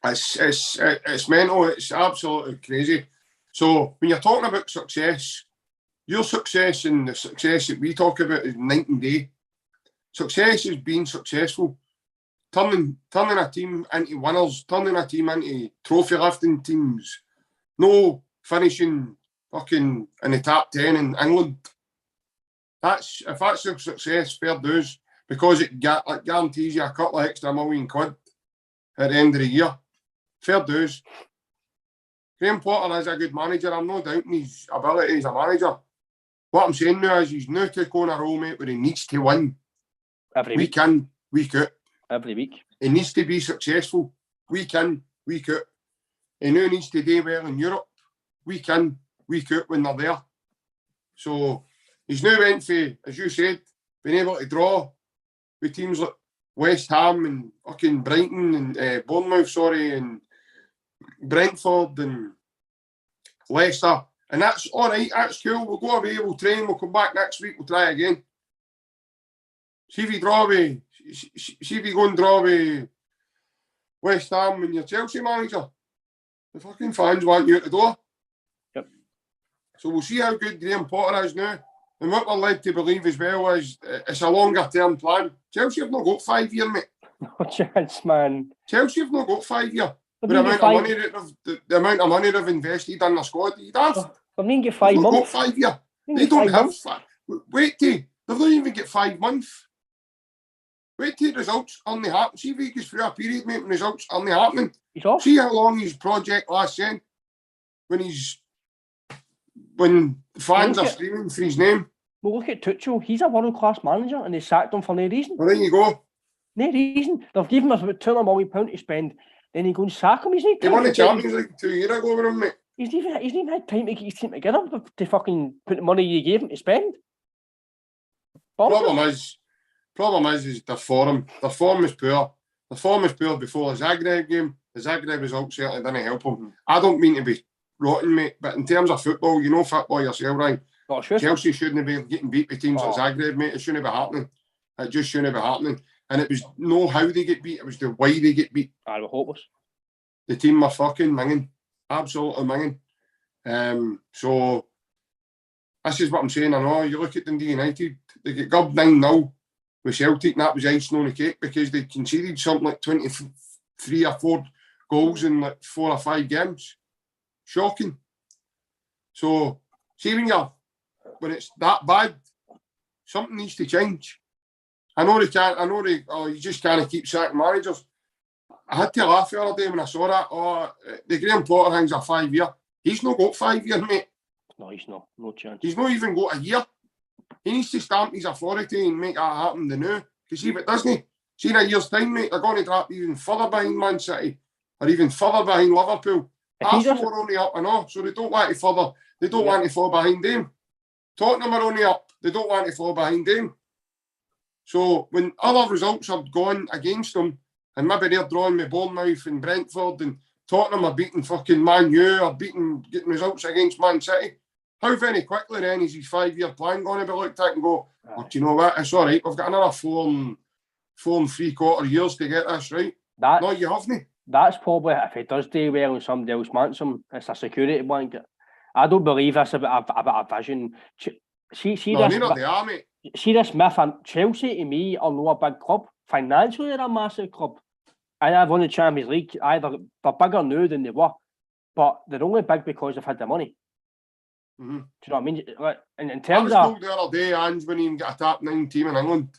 It's mental. It's absolutely crazy. So when you're talking about success, your success and the success that we talk about is night and day. Success is being successful, turning a team into winners, turning a team into trophy lifting teams. No finishing fucking in the top 10 in England. If that's a success, fair dues, because it guarantees you a couple of extra million quid at the end of the year. Fair dues. Graham Potter is a good manager. I'm not doubting his ability as a manager. What I'm saying now is he's now took on a role, mate, where he needs to win. Every week. Week in, week out. Every week. He needs to be successful. Week in, week out. He now needs to do well in Europe. Week in, week out when they're there. So he's now went for, as you said, being able to draw with teams like West Ham and fucking Brighton and Bournemouth, and Brentford and Leicester. And that's all right, that's cool. We'll go away, we'll train, we'll come back next week, we'll try again. See if you go and draw with West Ham and your Chelsea manager. The fucking fans want you at the door. Yep. So we'll see how good Graham Potter is now. And what we're led to believe as well is it's a longer term plan. Chelsea have not got 5 years, mate. No chance, man. Chelsea have not got 5 years. The amount of money they've invested in their squad, you'd have. They didn't get 5 months. Got 5 years. They don't have 5. Wait till they've not even get 5 months. Wait till results only happen. See if he goes through a period, mate, when results only happening. He's off. See how long his project lasts then. When fans are screaming for his name. Well, look at Tuchel. He's a world-class manager and they sacked him for no reason. Well, there you go. No reason. They've given us about £200 million to spend. Then he go and sack him. He won the Champions League 2 years ago with him, mate. He's not even had time to get his team together to fucking put the money you gave him to spend. Problem is the form. The form is poor. The form is poor before the Zagreb game. The Zagreb results certainly didn't help him. I don't mean to be rotten, mate, but in terms of football, you know football yourself, right? Sure. Chelsea shouldn't be getting beat by teams like Zagreb, mate. It shouldn't be happening. It just shouldn't be happening. And it was no how they get beat, it was the why they get beat. I was hopeless. The team were fucking minging. Absolutely minging. So this is what I'm saying. I know you look at Dundee United, they get gubbed 9-0 with Celtic, and that was icing on the cake because they conceded something like 23 or 4 goals in like 4 or 5 games. Shocking. So see when it's that bad, something needs to change. I know you just can't keep sacking managers. I had to laugh the other day when I saw that. The Graham Potter thing's a 5 year. He's not got 5 years, mate. No, he's not. No chance. He's not even got a year. He needs to stamp his authority and make that happen now. Because if it doesn't, see in a year's time, mate, they're going to drop even further behind Man City or even further behind Liverpool. Arsenal are only up and off, so they don't want to fall behind them. Tottenham are only up. They don't want to fall behind them. So when other results are going against them, and maybe they're drawing with Bournemouth and Brentford, and Tottenham are beating fucking Man U or getting results against Man City, how very quickly then is his 5 year plan going to be looked at and go, oh, do you know what? It's all right. We've got another 4 and 3/4 years to get this right. No, you haven't. That's probably if he does do well and somebody else wants him, it's a security blanket. I don't believe this about a vision. See this myth, and Chelsea to me are not a big club. Financially, they're a massive club. And I've won the Champions League. They're bigger now than they were, but they're only big because they've had the money. Mm-hmm. Do you know what I mean? Like, in terms I was told the other day, Ange wouldn't even get a top 9 team in England.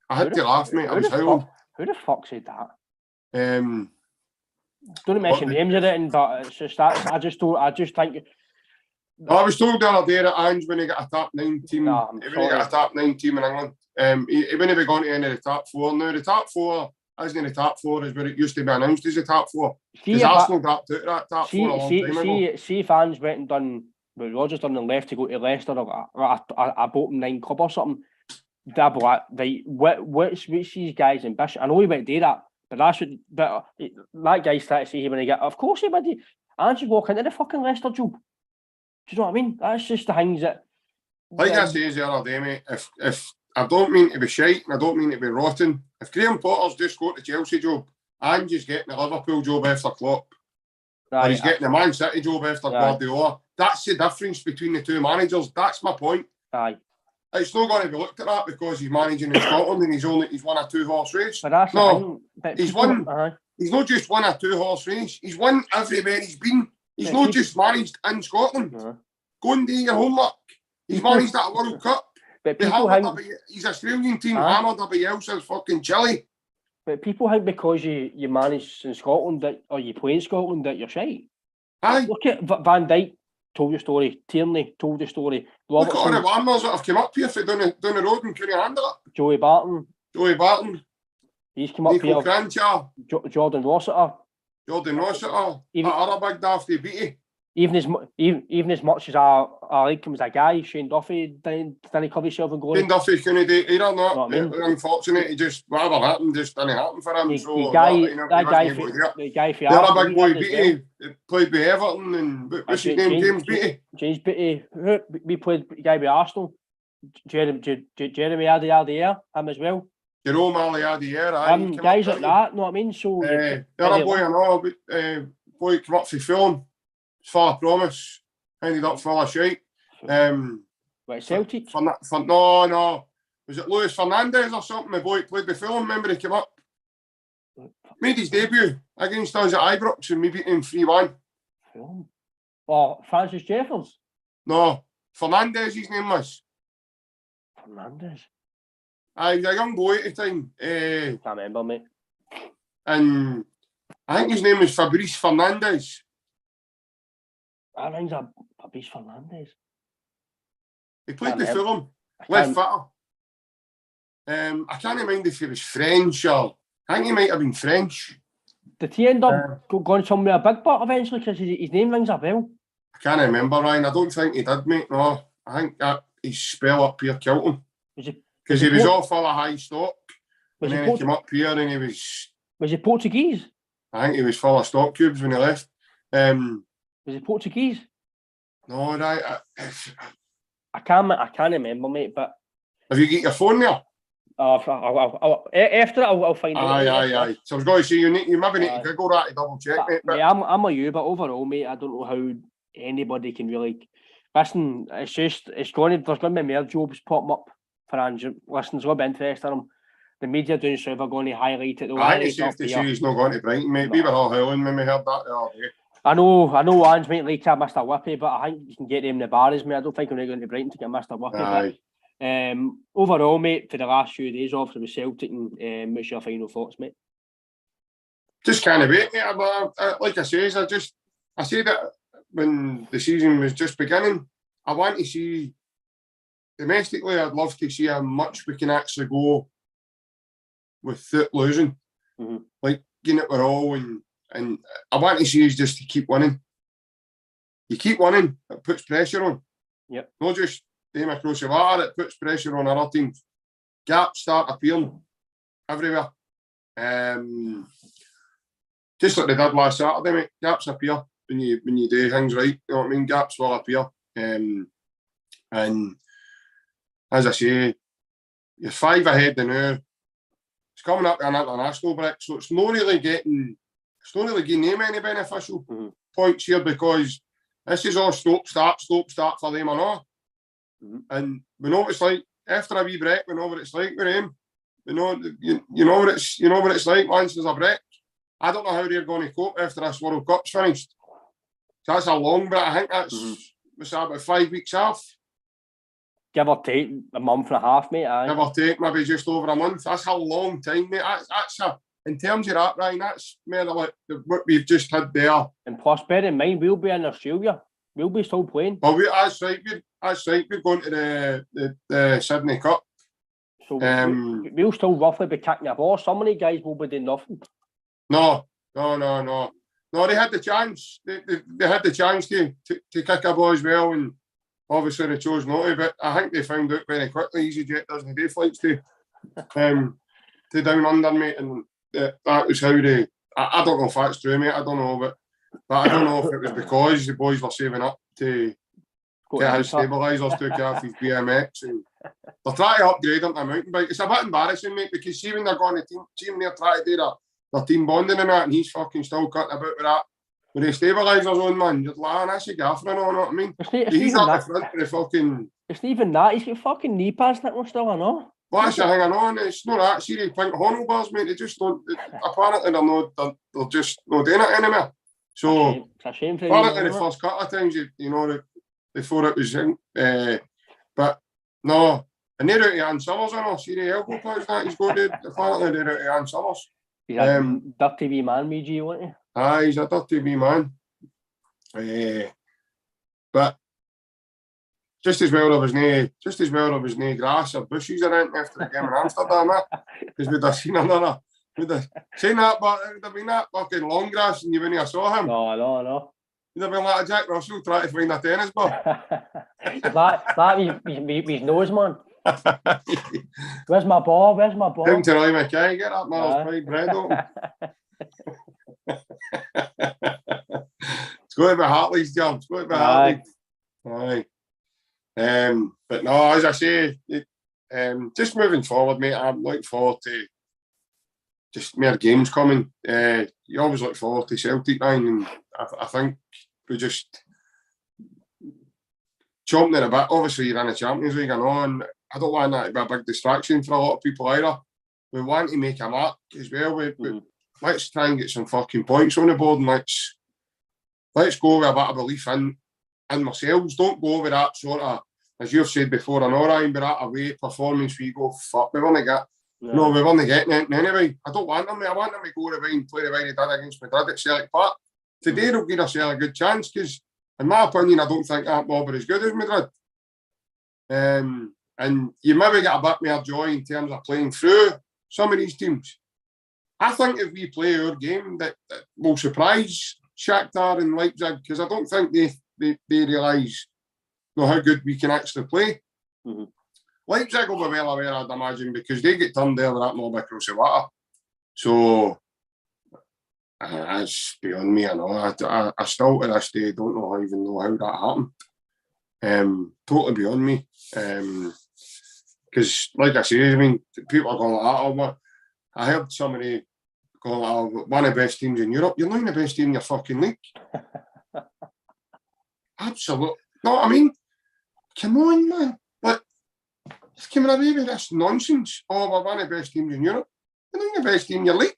I had to laugh, mate. I was howling. Who the fuck said that? Don't mention names or anything, but it's just that I just think. I was told the other day that Ange wouldn't get a top 9 team. He wouldn't get a top 9 team in England. He wouldn't be going to any of the top 4 now. The top 4 isn't the top 4 as where it used to be announced as the top 4. Because Arsenal dropped out of that top 4 a long time ago. See if Ange went and done what Rodgers done and left to go to Leicester or a bottom 9 club or something. Double that, right? What's these guys' ambition? I know he went to do that, but that's what. But that guy's trying to say he when he get. Of course he would. Ange walk into the fucking Leicester job. Do you know what I mean? That's just the things that. Like I said the other day, mate. If I don't mean to be shite and I don't mean to be rotten. If Graham Potter's just got the Chelsea job, Ange's getting the Liverpool job after Klopp, or he's getting the Man City job after Guardiola. That's the difference between the two managers. That's my point. Aye. It's not going to be looked at that because he's managing in Scotland and he's won a 2-horse race. But that's no, he's won. He's not just won a 2-horse race. He's won everywhere he's been. He's not just managed in Scotland. Go and do your homework. He's managed at a World Cup. But his Australian team hammered everybody else as fucking Chile. But people think because you manage in Scotland or you play in Scotland that you're shite. Aye. Look at Van Dijk. Told your story. Tierney told your story. Look at all the Warners that have come up here for down the road and couldn't handle it. Joey Barton. He's come up Nico here. Crancher. Jordan Rossiter. That other big dafty beatie. Even as much as I like him as a guy, Shane Duffy didn't cover himself in glory. Shane Duffy couldn't do it either, not. Unfortunate, he just, whatever happened, just didn't happen for him. The guy for the other big boy Beattie, played with Everton and what's his name, James Beattie. James Beattie, we played a guy with Arsenal. Jeremy Adier, him as well. Jerome Adier, guys like that, know what I mean? So the other boy I know, boy came up for film. Full of promise, ended up full of shite. Celtic? No. Was it Luis Fernandez or something? My boy played with Fulham, remember he came up? Made his debut against us at Ibrox and we beat him 3-1. Oh, Francis Jeffers? No, Fernandez his name was. Fernandez? He was a young boy at the time. Can't remember, mate. And I think his name was Fabrice Fernandez. I think it's Fabrice Fernandez. He played with Fulham, left footer. I can't remember if he was French or I think he might have been French. Did he end up going somewhere big but eventually because his name rings a bell? I can't remember, Ryan. I don't think he did, mate. No, I think that his spell up here killed him. Because he was all full of high stock. And then he came up here and he was... Was he Portuguese? I think he was full of stock cubes when he left. Was he Portuguese? No, right. I can't remember, mate. But have you got your phone there? After it, I'll find out. Aye. So I was going to say you maybe need to go that to double check, mate. But yeah, I'm with you, but overall, mate, I don't know how anybody can really listen. There's going to be more jobs popping up for Ange. Listen, it's going to be interesting. The media doing so are going to highlight it. I think it's safe to say he's not going to Brighton, mate. We were all howling when we heard that the other day. I know Ange might like to have Mr. Whippy, but I think you can get him in the bars, mate. I don't think we're going to Brighton to get Mr. Whippy. But, overall, mate, for the last few days off with Celtic, and what's your final thoughts, mate? Just can't wait, mate. Like I say, I said that when the season was just beginning, I want to see, domestically, I'd love to see how much we can actually go without losing. Mm-hmm. Like, getting it we're all and I want to see is just to keep winning. You keep winning, it puts pressure on. Yep. Not just them across the water, it puts pressure on other teams. Gaps start appearing everywhere. Just like they did last Saturday, mate. Gaps appear when you do things right. You know what I mean? Gaps will appear. And as I say, you're 5 ahead now. It's coming up to an international break, so it's not really giving them any beneficial points here because this is all stop start for them and all. Mm-hmm. And we know what it's like after a wee break. We know what it's like with them. We know you know what it's like once there's a break. I don't know how they're going to cope after this World Cup's finished. So that's a long break. I think that's what's about 5 weeks off. Give or take a month and a half, mate. Aye. Give or take maybe just over a month. That's a long time, mate. That's in terms of that, Ryan, that's more like what we've just had there. And plus, bear in mind, we'll be in Australia. We'll be still playing. Well, that's right. We're going to the Sydney Cup. So we'll still roughly be kicking a ball. Some of the guys will be doing nothing. No. They had the chance. They had the chance to kick a ball as well. And obviously they chose not to, but I think they found out very quickly EasyJet doesn't do flights to down under, mate, and that was how they. I don't know if that's true, mate. I don't know, but I don't know if it was because the boys were saving up to get his stabilisers, took off his BMX, and they're trying to upgrade him to a mountain bike. It's a bit embarrassing, mate, because see when they're going to team they're trying to do their team bonding and that, and he's fucking still cutting about with that. With the stabilisers on, man, you're lying, that's a gaffer, you know what I mean? He's at the front of the fucking... It's not even that, he's got fucking knee pads that we're still, I know. Well, that's the thing I know, and it's not that. See, they think handlebars, mate, they just don't... Apparently, they're just not doing it anymore. So, it's a shame for apparently, the first couple of times, you know, they thought it was... but, no, and they're out of Ann Summers, I know. See the elbow pads that he's got to... Apparently, they're out of Ann Summers. He's a dirty wee man, G, wasn't he? Aye, he's a dirty wee man. But just as well there was no grass or bushes around after the game in Amsterdam, because we'd have seen another. We'd have seen that, but it would have been that fucking long grass, and you wouldn't have saw him. No, I know. You'd have been like a Jack Russell trying to find a tennis ball. that his nose, man. Where's my ball? Him to Roy McKay, get that man's fried bread open. It's going to be Hartley's job. It's going to be Hartley. Aye. But no, as I say, just moving forward, mate, I'm looking forward to just more games coming. You always look forward to Celtic line, and I think we just chomping it a bit. Obviously, you're in the Champions League, I know, and I don't want that to be a big distraction for a lot of people either. We want to make a mark as well. Let's try and get some fucking points on the board, and let's go with a bit of belief in ourselves. Don't go with that sort of, as you've said before, an Ryan, but that away performance where you go, fuck, we want to get. Yeah. No, we weren't getting it anyway. I don't want them. I want them to go away and play the way they did against Madrid at Celtic Park. Today they'll give us a good chance because, in my opinion, I don't think that mob are as good as Madrid. And you maybe get a bit more joy in terms of playing through some of these teams. I think if we play our game, that will surprise Shakhtar and Leipzig, because I don't think they realise how good we can actually play. Mm-hmm. Leipzig will be well aware, I'd imagine, because they get turned there with that mob across the water. So, that's beyond me, I know. I still to this day don't even know how that happened. Totally beyond me. Because, like I say, I mean, people are going like that. I heard somebody going like, one of the best teams in Europe. You're not in the best team in your fucking league. Absolutely. No, I mean, come on, man. Like, coming away with this nonsense. Oh, we're one of the best teams in Europe. You're not in the best team in your league.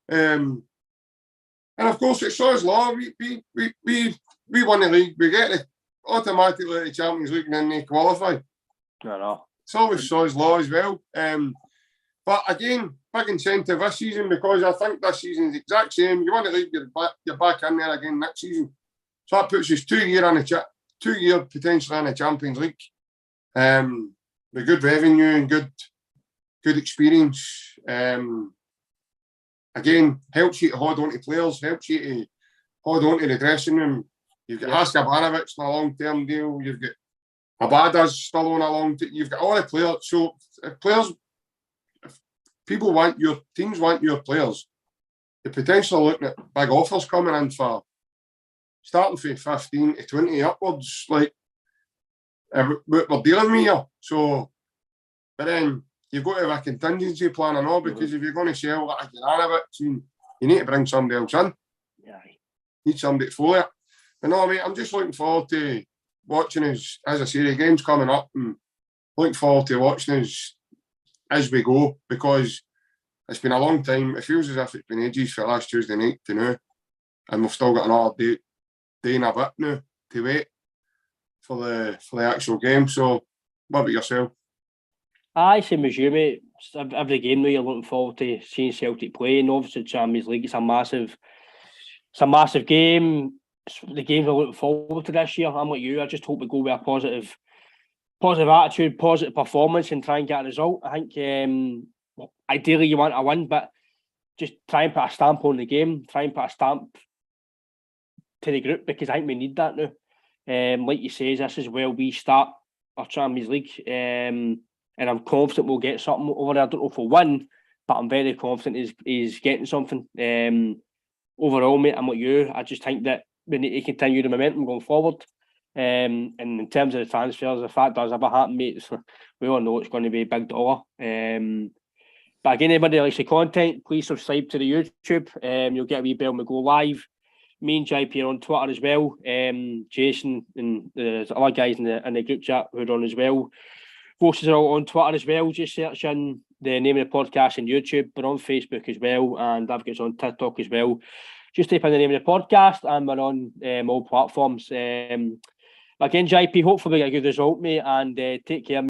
And of course, it's Shaw's law. We won the league. We get it automatically at the Champions League and then they qualify. I know. It's always Shaw's law as well. But again, big incentive this season, because I think this season is the exact same. You win the league, you're back in there again next season. So that puts us 2 year potentially in the Champions League. With good revenue and good experience. Again, helps you to hold on to players, helps you to hold on to the dressing room. You've got Haskabanovic on a long-term deal. You've got Abada's still on a long-term. You've got all the players. So players, if teams want your players, you're potentially looking at big offers coming in for starting from 15 to 20 upwards. Like, we're dealing with here. So, but then you've got to have a contingency plan and all, because if you're going to sell like Juranovic, you need to bring somebody else in. Yeah. You need somebody to follow it. But no, mate, I'm just looking forward to watching us, as I say, the game's coming up, and looking forward to watching us as we go, because it's been a long time. It feels as if it's been ages for last Tuesday night to now, and we've still got another day and a bit now to wait for the actual game. So, what about yourself? Aye, same as you, mate. Every game now you're looking forward to seeing Celtic play, and obviously Champions League, it's a massive game. It's the games we're looking forward to this year. I'm like you. I just hope we go with a positive attitude, positive performance, and try and get a result. I think ideally you want a win, but just try and put a stamp on the game. Try and put a stamp to the group, because I think we need that now. Like you say, this is where we start our Champions League, and I'm confident we'll get something over there. I don't know if we'll win, but I'm very confident he's getting something. Overall, mate, I'm like you. I just think that we need to continue the momentum going forward. And in terms of the transfers, if that does ever happen, mate, we all know it's going to be a big dollar. But again, anybody that likes the content, please subscribe to the YouTube. You'll get a wee bell when we go live. Me and JP are on Twitter as well. Jason and the other guys in the group chat who are on as well. Voices are all on Twitter as well. Just search in the name of the podcast on YouTube. We're on Facebook as well, and I've got us on TikTok as well. Just type in the name of the podcast, and we're on all platforms. Again, JP, hopefully we get a good result, mate, and take care.